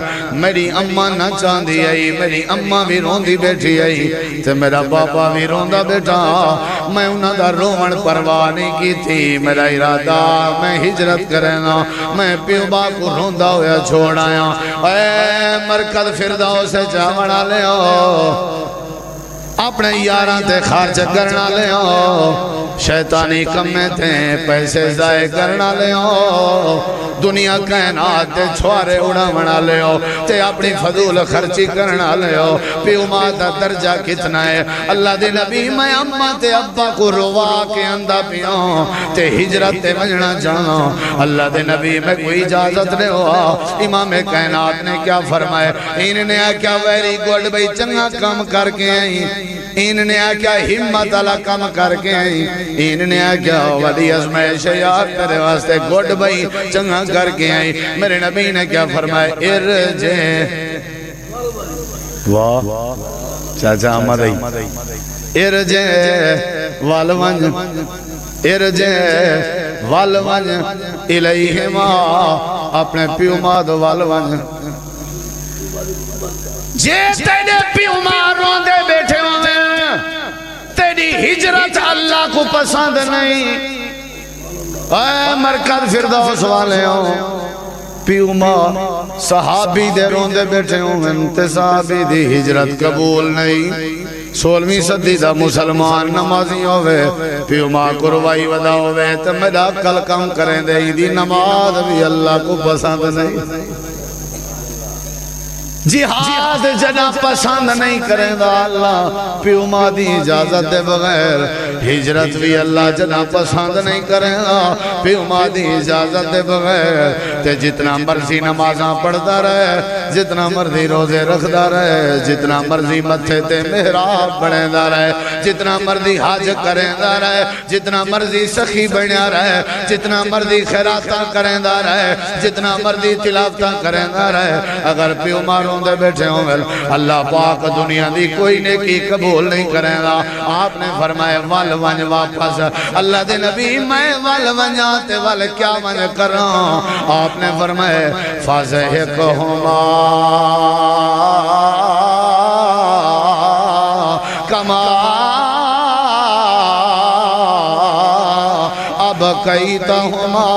میری اماں نہ چاندی آئی میری اماں بھی روندی بیٹھی آئی تے میرا بابا بھی روندا بیٹھا میں انہاں دا رومن پرواہ نہیں کی تھی میرا ارادہ میں ہجرت کرنا میں پیو با کو روندا ہویا چھوڑ آیا اے مرکز فردوس سے جاوڑا لے اپنے یاراں تے خارج کرنا لے شیطانی کمیں تھے پیسے ضائع کرنا لے دنیا کائنات تے چھوارے اڑا منا لے تے اپنی فضول خرچی کرنا لے پیو ماں دا درجہ کتنا ہے اللہ دے نبی میں اماں تے ابا کو روا کے اندہ پیاں تے ہجرت تے وجنا جانا اللہ دے نبی میں کوئی اجازت نہیں ہوا امام کائنات نے کیا فرمائے انہوں نے کیا ویری گوڈ بھئی چنگا کام کر کے آئی انہوں نے کیا ہمت والا کم کر کے آئی انہوں نے کیا وڈی ازمائش یار تیرے واسطے گڈ بھائی چنگا کر کے آئی میرے نبی نے کیا فرمایا ارجے واہ چاچا احمد ارجے والونج ارجے والونج الیہما اپنے پیو ماد والونج جے تیرے پیو ماں روندے بیٹھے ہوئے تیری ہجرت اللہ کو پسند نہیں اے مرکز فردوس والے ہوں پیو ماں صحابی دے روندے بیٹھے ہوں تے صحابی دی ہجرت قبول نہیں 16ویں صدی دا مسلمان نمازی ہوئے پیو ماں قربائی ودا ہوئے تے میرا کل کم کریں دے دی نماز بھی اللہ کو پسند نہیں جہاد جنا پسند نہیں کریں دا اللہ پیو ماں دی اجازت دے بغیر ہجرت بھی اللہ جنا پسند نہیں کریں دا پیو ماں دی اجازت دے بغیر تے جتنا مرضی نمازاں پڑھتا رہے جتنا مرضی روزے رکھتا رہے جتنا مرضی متھے تے محراب بڑھتا رہے جتنا مرضی حج کریں دا رہے جتنا مرضی سخی بنیا رہے جتنا مرضی خیراتاں کریں دا رہے جتنا مرضی تلاوتاں کریں دا رہے اگر پیو ماں دے بیٹھے ہوں اللہ پاک دنیا دی کوئی نیکی قبول نہیں کرے گا آپ نے فرمایا وال ونج واپس اللہ دے نبی میں وال ونجاتے وال کیا ونج کروں آپ نے فرمایا فازہکہما کما ابقیتہما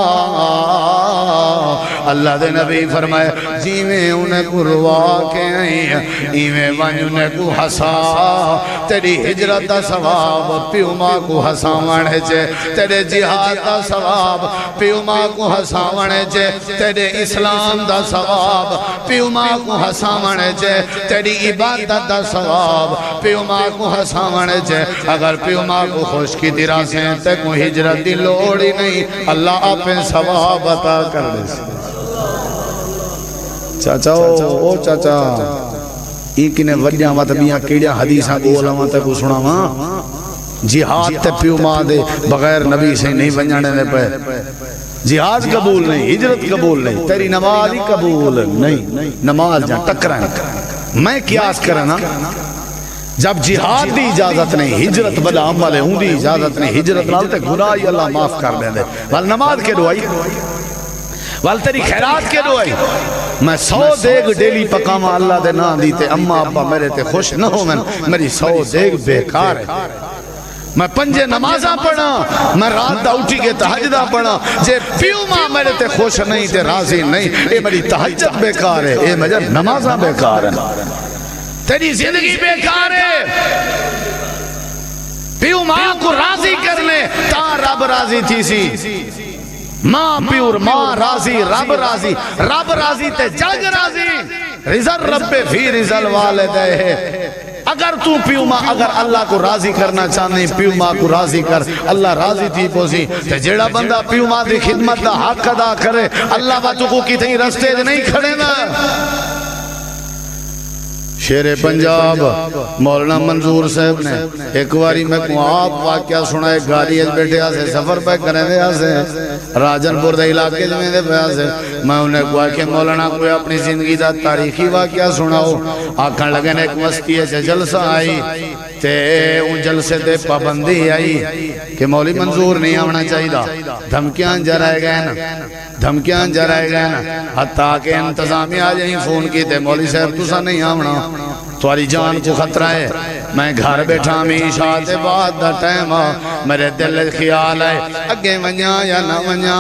اللہ دے نبی فرمائے جیویں انہیں کو روا کے آئیں ایویں ونج انہیں کو حسا تیری ہجرت دا ثواب پیو ماں کو حساونے چے تیرے جہاد دا ثواب پیو ماں کو حساونے چے تیرے اسلام دا ثواب پیو ماں کو حساونے چے تیری عبادت دا ثواب پیو ماں کو حساونے چے اگر پیو ماں کو خوش کی طرح سے تے کو ہجرت دی لوڑی نہیں اللہ آپ ثواب عطا کر دے چاچا او چاچا ایک نے وجہ وطبیاں کیڑیاں حدیثاں بولا وہاں تک سنا وہاں جہاد تے پیو ماں دے بغیر نبی سے نہیں بنجانے دے پہ جہاد قبول نہیں ہجرت قبول نہیں تیری نماز ہی قبول نہیں نماز جہاں ٹکرائیں میں قیاس کرنا جب جہاد دی اجازت نہیں ہجرت بلا عمل ہوں دی اجازت نہیں ہجرت نالتے گناہی اللہ معاف کر دے وال نماز کے دعائی وال تیری خیرات کے دعائی میں 100 دیگ ڈیلی پکاما اللہ دے نا دیتے اما ابا میرے تے خوش نہ ہو میری 100 دیگ بیکار ہے میں 5 نمازاں پڑھا میں رات دا اٹھی کے تہجدہ پڑھا جے پیو ماں میرے تے خوش نہیں تے راضی نہیں اے میری تہجد بیکار ہے اے میرے نمازاں بیکار ہیں تیری زندگی بیکار ہے پیو ماں کو راضی کرنے تا رب راضی تھی سی ماں پیور ماں راضی رب راضی تے جگ راضی رزق رب فی رزق والدے ہے اگر تو پیو ماں اگر اللہ کو راضی کرنا چاہنے پیو ماں کو راضی کر اللہ راضی تھی پوسی تے جیڑا بندہ پیو ماں دی خدمت دا حق ادا کرے اللہ باتوں کو کتنی رستے نہیں کھڑے نا شیر پنجاب مولانا منظور صاحب نے ایک واری میں کو آپ واقعہ سنائے گاڑی ایج بیٹھے آسے سفر پہ کرنے دے آسے راجن پور دے علاقے میں دے پہ آسے میں انہیں کہا کہ مولانا کوئی اپنی زندگی دا تاریخی واقعہ سناؤ آکھن لگے نے ایک مسکیے سے جلسہ آئی تے ان جلسے تے پابندی آئی کہ مولی منظور نہیں آمنا چاہی دا دھمکیاں جرائے گئے نا دھمکیاں جرائے گئے نا حتیٰ کہ انتظامی آجائیں فون کی تے مولی صاحب تو سا نہیں آمنا تمہاری جان کو خطرہ ہے میں گھر بیٹھا ہمیشہ تے بعد دا ٹائم میرے دل خیال ہے اگے ونیا یا نہ ونیا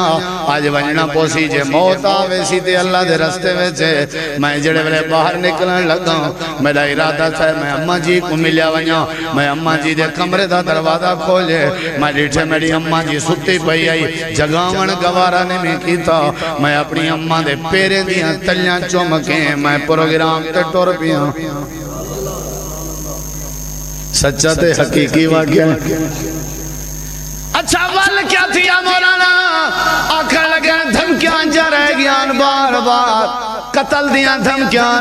آج ونجنا پوسی جے موت آوے سی تے اللہ دے رستے میں چھے میں جڑے بلے باہر نکلن لگا میرا ارادہ تھا میں اماں جی کو ملیا ونیا میں اماں جی دے کمرے دا دروازہ کھولے میں ڈیٹھے میری اماں جی ستی پئی آئی جگاون گوارا نے میں کیتا میں اپنی اماں دے پیرے دیاں تلیاں چومکیں میں پروگرام تے ٹور پیاں سچا تے حقیقی واقعہ اچھا وال کیا تھیا مولانا آکھا لگا دھمکیاں جا رہ گیان بار بار قتل دیاں دھمکیاں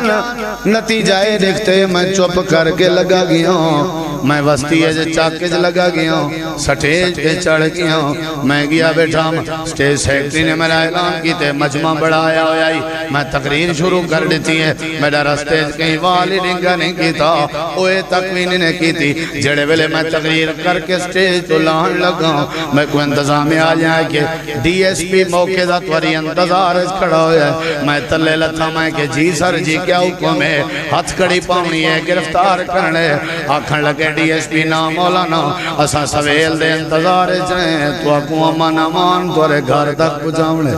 نتیجہ دیکھتے میں چپ کر کے لگا گیا ہوں میں وسطی ہے چاکے لگا گیا ہوں سٹیج پہ چڑھ گیا ہوں میں گیا بیٹھا سٹیج سیکٹری نے میرا اعلان کی تے مجمع بڑھایا ہویا ہی میں تقریر شروع کر دیتی ہے میرا رستے کہیں والی ڈنگا نہیں کی تھا اوے تکوینی نے کی تھی جڑے ویلے میں تقریر کر کے سٹیج تو لان لگا میں کوئی انتظام میں آ جائے کہ ڈی ایس پی موقع دا تواری انتظار کھڑا ہویا ہے میں تلے لتھا میں کہ جی سر جی کیا حکم ہے ہتھ کڑی پاؤنی ہے گرفتار کرنے آکھن لگے ڈی ایس پی نام مولانا اسا سویل دے انتظار جائیں تو اکو امان امان توارے گھر تک پجاونے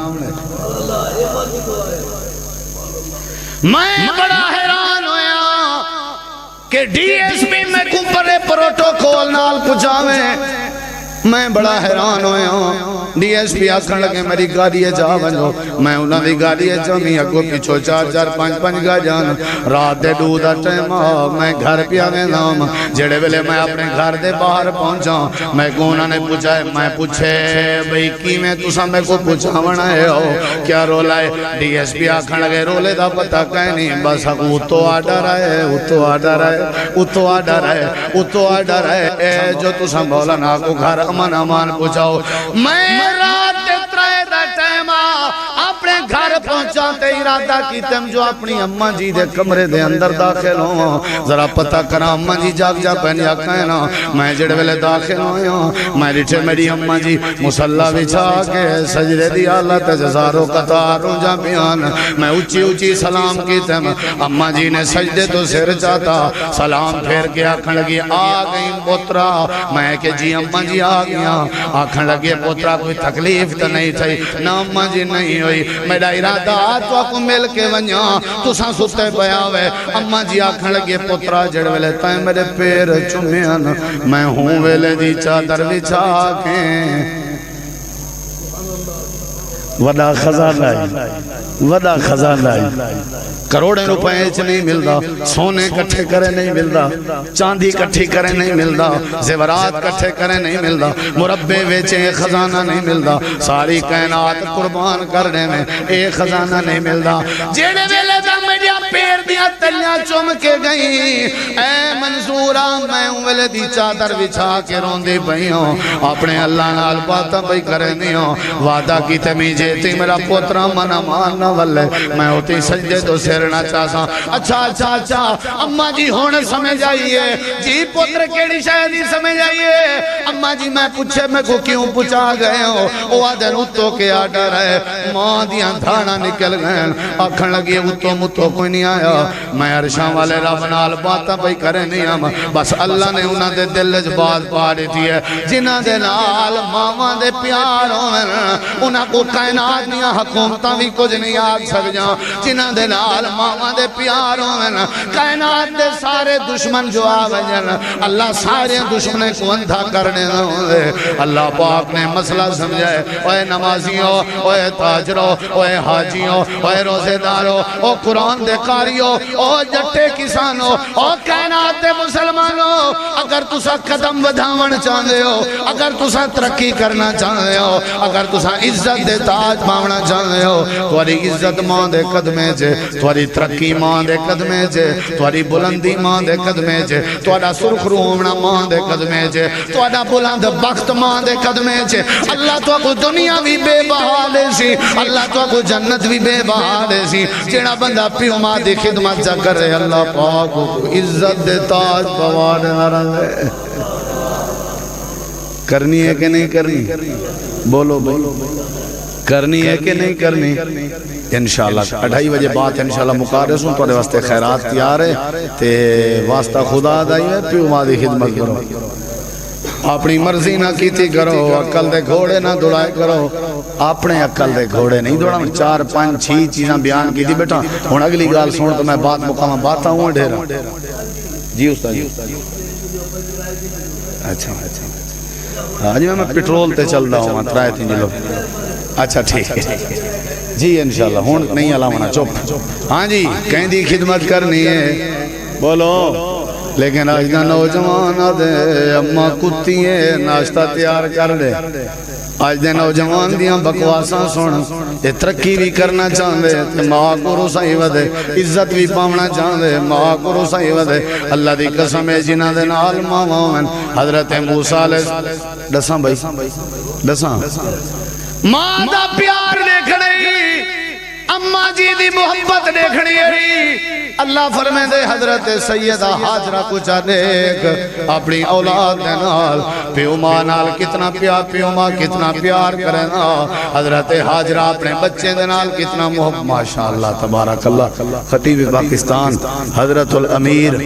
میں بڑا حیران ہویا کہ ڈی ایس پی میں کمپرے پروٹوکول نال پجاویں میں بڑا حیران ہویا ڈی ایس پی آکھن لگے میری گاڑی ہے جا بنو میں انہاں دی گاڑی ہے جمی اگو پیچھو 4-4-5-5 گا جان رات دے دو دا ٹائم میں گھر پیا گئے نام جڑے ویلے میں اپنے گھر دے باہر پہنچا میں کو انہاں نے پوچھا ہے میں پوچھے بھئی کی میں تسا میں کو پوچھا ونا ہے ہو کیا رولا ہے ڈی ایس پی آکھن لگے رولے دا پتہ کہیں نہیں بس اتو آڈر ہے اتو آڈر ہے اتو آڈر ہے اتو آڈر ہے اے جو تسا مولانا کو گھر امان امان پوچھاؤ میں رات ترائے دا ٹائمہ اپنے گھر پہنچاتے ارادہ کی تم جو اپنی اماں جی دے کمرے دے اندر داخل ہوں ذرا پتہ کرا اماں جی جاگ جا پہنی آکھائیں نا میں جڑے ویلے داخل ہویا میں ریٹھے میری اماں جی مسلح بچھا کے سجدے دی حالت جزاروں قطاروں جا بیان میں اچھی اچھی سلام کی تم اماں جی نے سجدے تو سر چاہتا سلام پھیر کے آکھن لگی آ گئی پوترا میں کہ جی اماں جی آ گیا آکھن لگی پوترا کوئی تکلیف تو نہیں تھی نہ اماں جی نہیں ہوئی میرا ارادہ تو آپ مل کے ونیا تو ساں ستے بیاوے اماں جی آکھن لگے پترا جڑ ویلے تائیں میرے پیر چمیان میں ہوں ویلے دی چادر بچھا کے وڈا خزانہ وڈا خزانہ کروڑیں روپے اچ نہیں ملدا سونے کٹھے کرے نہیں ملدا چاندی کٹھی کرے نہیں ملدا زیورات کٹھے کرے نہیں ملدا مربے ویچے خزانہ نہیں ملدا ساری کائنات قربان کرنے میں ایک خزانہ نہیں ملدا جیڑے ویلے دا میڈیا پیر دیا تلیاں چوم کے گئی اے منصورہ میں ویلے دی چادر بچھا کے روندی پئی ہوں اپنے اللہ نال باتاں پئی کرے نہیں ہوں وعدہ کی تمی جیتی میرا پوترا منا ماننا والے میں ہوتی سجدے تو سیرنا چاہتا اچھا اماں جی ہونے سمجھ آئیے جی پوتر کیڑی شاہدی سمجھ آئیے اماں جی میں پوچھے میں کو کیوں پوچھا گئے ہو وہ آدھر اتو کے آڈر ہے ماں دیاں دھانا نکل گئے آکھن لگی اتو متو کوئی نہیں آیا میں عرشان والے رب نال باتاں پئی کرے نہیں ہم بس اللہ نے انہاں دے دل جباد پا دیتی ہے جنہاں دے نال ماما دے پیار ہوئے انہاں کو کائنات دیاں حکومتاں بھی کچھ نہیں آگ سک جاں جنہاں دے نال ماما دے پیار ہوئے کائنات دے سارے دشمن جو آویں اللہ سارے دشمنے کو اندھا کرنے ہوئے اللہ پاک نے مسئلہ سمجھائے اوے نمازیوں اوے تاجروں اوے حاجیوں اوے روزے داروں او قرآن دے قاریوں او جٹے کسانوں او کائنات دے مسلمانوں اگر تسا قدم بدھاون چاہتے ہو اگر تسا ترقی کرنا چاہتے ہو اگر تسا عزت دے تاج پاونا چاہتے ہو تواری عزت ماں دے قدمے چے تواری ترقی ماں دے قدمے چے تواری بلندی ماں دے قدمے چے توارا سرخ رومنا ماں دے قدمے چے توارا بلند بخت ماں دے قدمے چے اللہ تو کو دنیا بھی بے بہا دے سی اللہ تو کو جنت بھی بے بہا دے سی جیڑا بندہ پیو ماں دی خدمت جا کر رہے اللہ پاک کو عزت دے تاج پوان رہے کرنی ہے کہ نہیں کرنی بولو بولو کرنی ہے کہ نہیں کرنی انشاءاللہ 2:30 بجے بات انشاءاللہ مقارس ہوں توڑے واسطے خیرات تیار ہے تے واسطہ خدا دائی ہے پیو ماں دی خدمت کرو اپنی مرضی نہ کیتی کرو عقل دے گھوڑے نہ دوڑائے کرو اپنے عقل دے گھوڑے نہیں دوڑا 4 5 6 چیزاں بیان کی تھی بیٹا ہون اگلی گال سن تو میں بات مقامہ باتا ہوں ڈھیرا جی استاد جی اچھا آج میں پیٹرول تے چل رہا ہوں ترائے تھی جلو اچھا ٹھیک ہے جی انشاءاللہ ہون نہیں علامنا چپ ہاں جی کہیں دی خدمت کرنی ہے بولو لیکن آج نہ نوجوان دے اماں کتی ہے ناشتہ تیار کر دے آج دے نوجوان دیاں بکواساں سن اے ترقی بھی کرنا چاہندے تے ماں کو رسائی ودے عزت بھی پاونا چاہندے ماں کو رسائی ودے اللہ دی قسم ہے جنہاں دے نال ماواں ہن حضرت موسیٰ علیہ دساں بھائی دساں ماں دا پیار دیکھنے اماں جی دی محبت دیکھنی ہے اللہ فرمائے دے حضرت سیدہ حاجرہ کو چاہیک اپنی اولاد دے نال پیو ماں نال کتنا پیار کرنا حضرت حاجرہ اپنے بچے دے نال کتنا محبت ماشاءاللہ تبارک اللہ خطیب پاکستان حضرت الامیر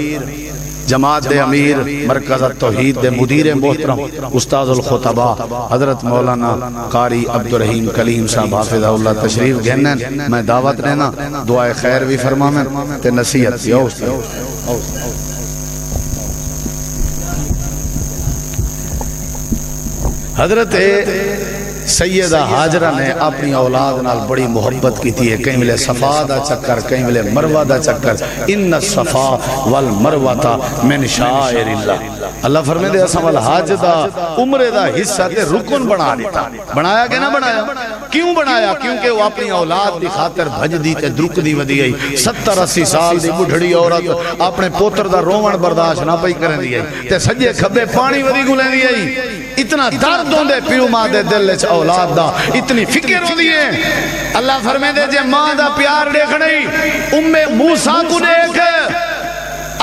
جماعت دے امیر مرکز التوحید دے مدیر محترم استاذ الخطبہ حضرت مولانا قاری عبدالرحیم کلیم صاحب حافظہ اللہ تشریف گھنن میں دعوت لینا دعائے خیر بھی فرمامن تے نصیحت حضرت سیدہ حاجرہ نے اپنی اولاد نال بڑی محبت کی تھی کہیں ملے صفا دا چکر کہیں ملے مروہ دا چکر ان الصفا والمروہ من شائر اللہ اللہ فرمائے دے اساں والحاج دا عمرے دا حصہ تے رکن بنا دیتا بنایا کہ نہ بنایا کیوں بنایا کیونکہ وہ اپنی اولاد دی خاطر بھج دی تے درک دی ودی گئی 70-80 سال دی بڑھڑی عورت اپنے پوتر دا رومن برداشت نہ پئی کرن دی گئی تے سجے کھبے پانی ودی گلیں دی گئی اتنا درد ہوندے پیو ماں دے دل وچ اولاد دا اتنی فکر ہوندی ہے اللہ فرمائے دے جے ماں دا پیار دیکھنی موسیٰ کو دیکھ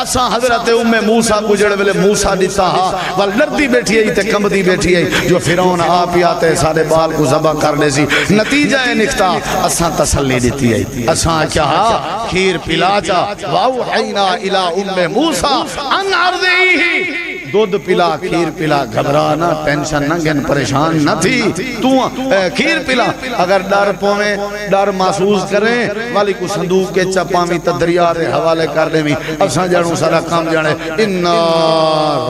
اساں حضرت موسیٰ کو جڑے ویلے موسیٰ دیتا ہا وال لردی بیٹھی ہے تے کمدی بیٹھی ہے جو فرعون آپ ہی آتے سارے بال کو ذبح کر دے سی نتیجہ نکتا اساں تسلی دیتی ہے اساں کہا کھیر پلا جا واوحینا الی موسیٰ ان ارضیہ دودھ پلا کھیر پلا گھبرانا ٹینشن نہ گن پریشان نہ تھی تو کھیر پلا اگر ڈر پویں ڈر محسوس کریں والی کو صندوق کے چپامی تدریہ رے حوالے کر دیں بھی اساں جانوں سارا کام جانے اِنَّا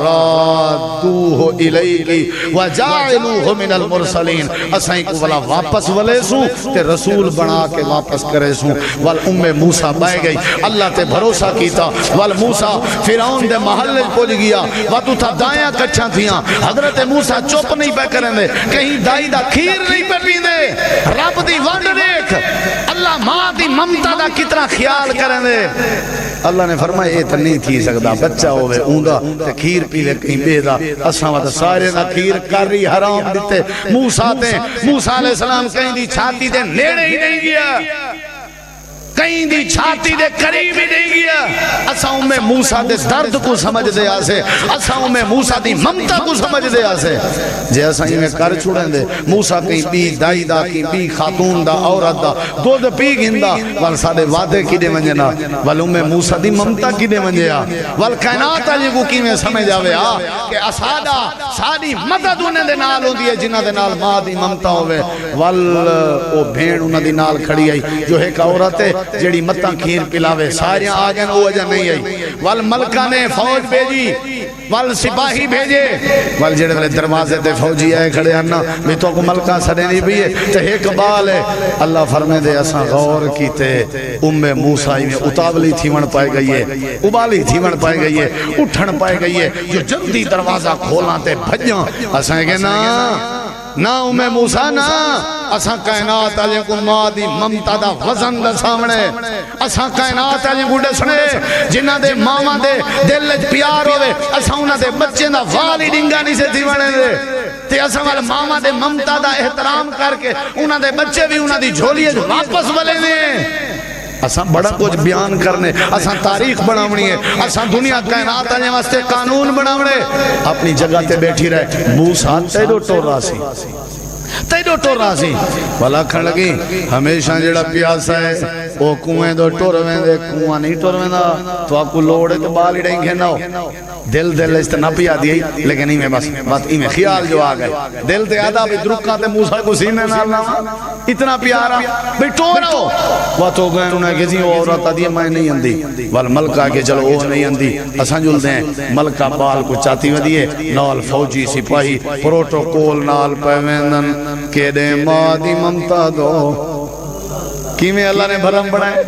رَادُوهُ إِلَيْكِ وَجَعِلُوهُ مِنَ الْمُرْسَلِينَ اساں کو والا واپس ولے سوں تے رسول بنا کے واپس کرے سوں وال موسیٰ بائے گئی اللہ تے بھروسہ کیتا وال موسیٰ فرعون دے محلے پہنچ گیا واتو تھا دائیاں کچھاں تھیاں حضرت موسیٰ چوپ نہیں پہ کریں دے کہیں دائی دا کھیر نہیں پہ پی دے رب دی وانڈ دیکھ اللہ ماں دی ممتا دا کتنا خیال کریں دے اللہ نے فرمایا یہ تو نہیں تھی سکتا بچہ ہوئے اوندا تے کھیر پی لے کہیں بے دا اساں وقت سارے دا کھیر کر رہی حرام دیتے موسیٰ علیہ السلام کہیں دی چھاتی دے نیڑے ہی نہیں گیا کہیں دی چھاتی دے قریب ہی نہیں گیا اساں موسیٰ دے درد کو سمجھ دے آسے اساں موسیٰ دی ممتا کو سمجھ دے آسے جے اساں میں کر چھوڑیں دے موسیٰ کہیں بی دائی دا کہیں بی خاتون دا عورت دا دودھ پی گھندا وال سادے وعدے کی دے منجنا وال موسیٰ دی ممتا کی دے منجیا وال کائنات آجی کو کی میں سمجھ آوے کہ اسادہ سادی مدد انہیں دے نال ہوں دیئے جنہ دے نال ماں دی ممتا ہوئے وال او بھین انہ دی نال کھڑی آئی جو ایک عورت ہے جیڑی متاں کھیر پلاوے ساریاں آگن او وجہ نہیں آئی وال ملکہ نے فوج بھیجی وال سپاہی بھیجے وال جیڑے والے دروازے تے فوجی آئے کھڑے ہننا بھی تو کو ملکہ سڑے نہیں بھی ہے تے ایک بال ہے اللہ فرمے دے اساں غور کیتے موسیٰ میں اتابلی تھی من پائے گئی ہے ابالی تھی من پائے گئی ہے اٹھن پائے گئی ہے جو جلدی دروازہ کھولاں تے بھجاں اساں کہ نا موسیٰ نا اساں کائنات آلے کو ماں دی ممتا دا وزن دا سامنے اساں کائنات آلے کو ڈسنے جنہ دے ماما دے دل پیار ہوئے اساں انہ دے بچے دا والی ڈنگانی سے دیوانے دے تے اساں والے ماما دے ممتا دا احترام کر کے انہ دے بچے بھی انہ دی جھولیے واپس بلے دیں اساں بڑا کچھ بیان کرنے اساں تاریخ بناونی ہے اساں دنیا کائنات آنے واسطے قانون بناونے اپنی جگہ تے بیٹھی رہے موسیٰ تیرو ٹورا سی تیرو ٹورا سی والا کھڑ لگی ہمیشہ جڑا پیاسا ہے وہ کنویں دو ٹور ویندے کنواں نہیں ٹور ویندا تو آپ کو لوڑے تو بال ہی ڈیں گھننا ہو دل اس تے نہ پیا دی لیکن ہی میں بس میں خیال جو آ گئے دل تے آدھا بھی درکاں تے موسیٰ کو سینے نال ناما اتنا پیارا بھی ٹورو وہ تو گئے انہیں کہ جی وہ عورت آدھی میں نہیں اندھی وال ملکہ کے چلو وہ نہیں اندھی اساں جل دیں ملکہ بال کو چاہتی ودیے نال فوجی سپاہی پروٹوکول نال پیوندن کہ دے ماں دی ممتا دو کیویں اللہ نے بھرم بڑھائے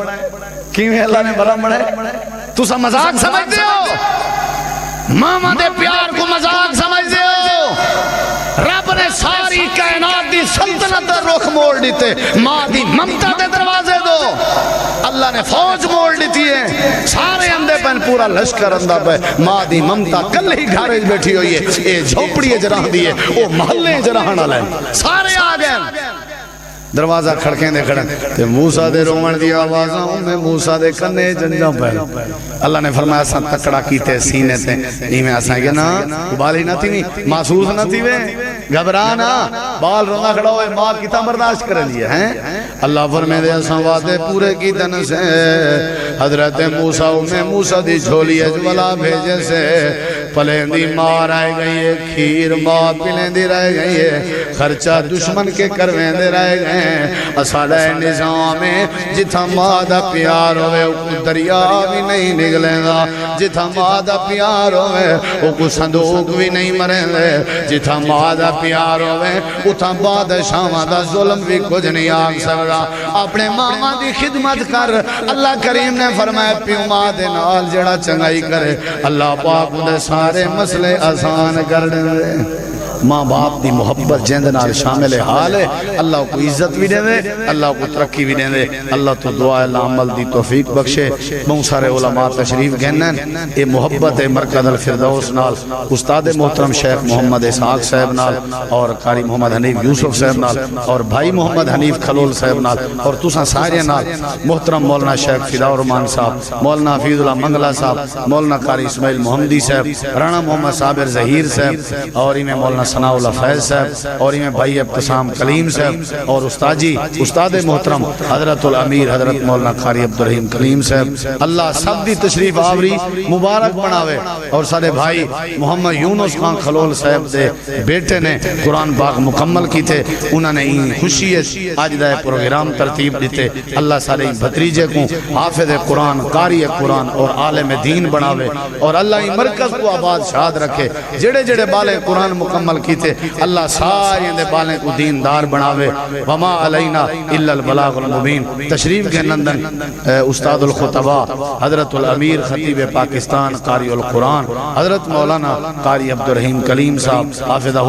کیویں اللہ نے بھرم بڑھائے تو سا مذاق سمجھ دے ہو ماما دے پیار کو مذاق سمجھ دے ہو رب نے ساری کائنات دی سلطنت دا رخ موڑ دیتے ماں دی ممتا دے دروازے دو اللہ نے فوج موڑ دیتی ہے سارے اندے پہن پورا لشکر اندہ پہ ماں دی ممتا کل ہی گھارے بیٹھی ہوئی ہے اے جھوپڑی جران دی ہے او محلے جران آلے سارے آگئے دروازہ کھڑکیں دے کھڑیں تے موسیٰ دے رومن دی آوازاں میں موسیٰ دے کنے جنجاں پہل اللہ نے فرمایا اساں تکڑا کیتے سینے تے ایمیں اساں کہ نا بالی نہ تھی محسوس نہ تھی وے گھبرانا بال رونا کھڑا ہوئے ماں کتا برداشت کر لیے ہیں اللہ فرمائے دے اساں وعدے پورے کی دن سے حضرت موسیٰ دی جھولی اجولا بھیجے سے پلیندی مار آئے گئی ہے کھیر ماں پلیندی رہ گئی ہے خرچہ دشمن کے کرویں دے رہ گئے اساڑا نظام جتھا مادہ پیار ہوئے وہ دریا بھی نہیں نگلیں گا جتھا مادہ پیار ہوئے وہ صندوق بھی نہیں مریں گے جتھا مادہ پیار ہوئے اتھا بادشاہ مادہ ظلم بھی کچھ نہیں آگ سکتا اپنے ماما دی خدمت کر اللہ کریم نے فرمایا پیو ماں دے نال جڑا چنگائی کرے اللہ پاک دے سارے مسئلے آسان کر دے ماں باپ دی محبت جیند نال شامل حال ہے اللہ کو عزت بھی دے دے اللہ کو ترقی بھی دے دے اللہ تو دعا عمل دی توفیق بخشے بہت سارے علماء تشریف گہنن اے محبت مرکز الفردوس نال استاد محترم شیخ محمد اسحاق صاحب نال اور قاری محمد حنیف یوسف صاحب نال اور بھائی محمد حنیف کھلول صاحب نال اور تساں سارے نال محترم مولانا شیخ فدا الرحمان صاحب مولانا حفیظ اللہ منگلہ صاحب مولانا قاری اسماعیل محمدی صاحب رانا محمد صابر ظہیر صاحب اور میں مولانا ثناء اللہ فیض صاحب اور میں بھائی ابتسام کلیم صاحب اور استاد محترم حضرت الامیر حضرت مولانا قاری عبدالرحیم کلیم صاحب اللہ سب دی تشریف آوری مبارک بناوے اور سارے بھائی محمد یونس خان کھلول صاحب دے بیٹے نے قرآن پاک مکمل کی تھے انہوں نے ان خوشیت آج دائے پروگرام ترتیب دیتے اللہ سارے بھتریجے کو حافظ قرآن قاری قرآن اور عالم دین بناوے اور اللہ ان مرکز کو آباد شاد رکھے جڑے جڑے بالے قرآن مکمل کیتے اللہ سارے اندے بالے کو دیندار بناوے وما علینا الا البلاغ المبین تشریف کے نندن استاد الخطبہ حضرت الامیر خطیب پاکستان قاری القرآن حضرت مولانا قاری عبدالرحیم کلیم صاحب حافظہ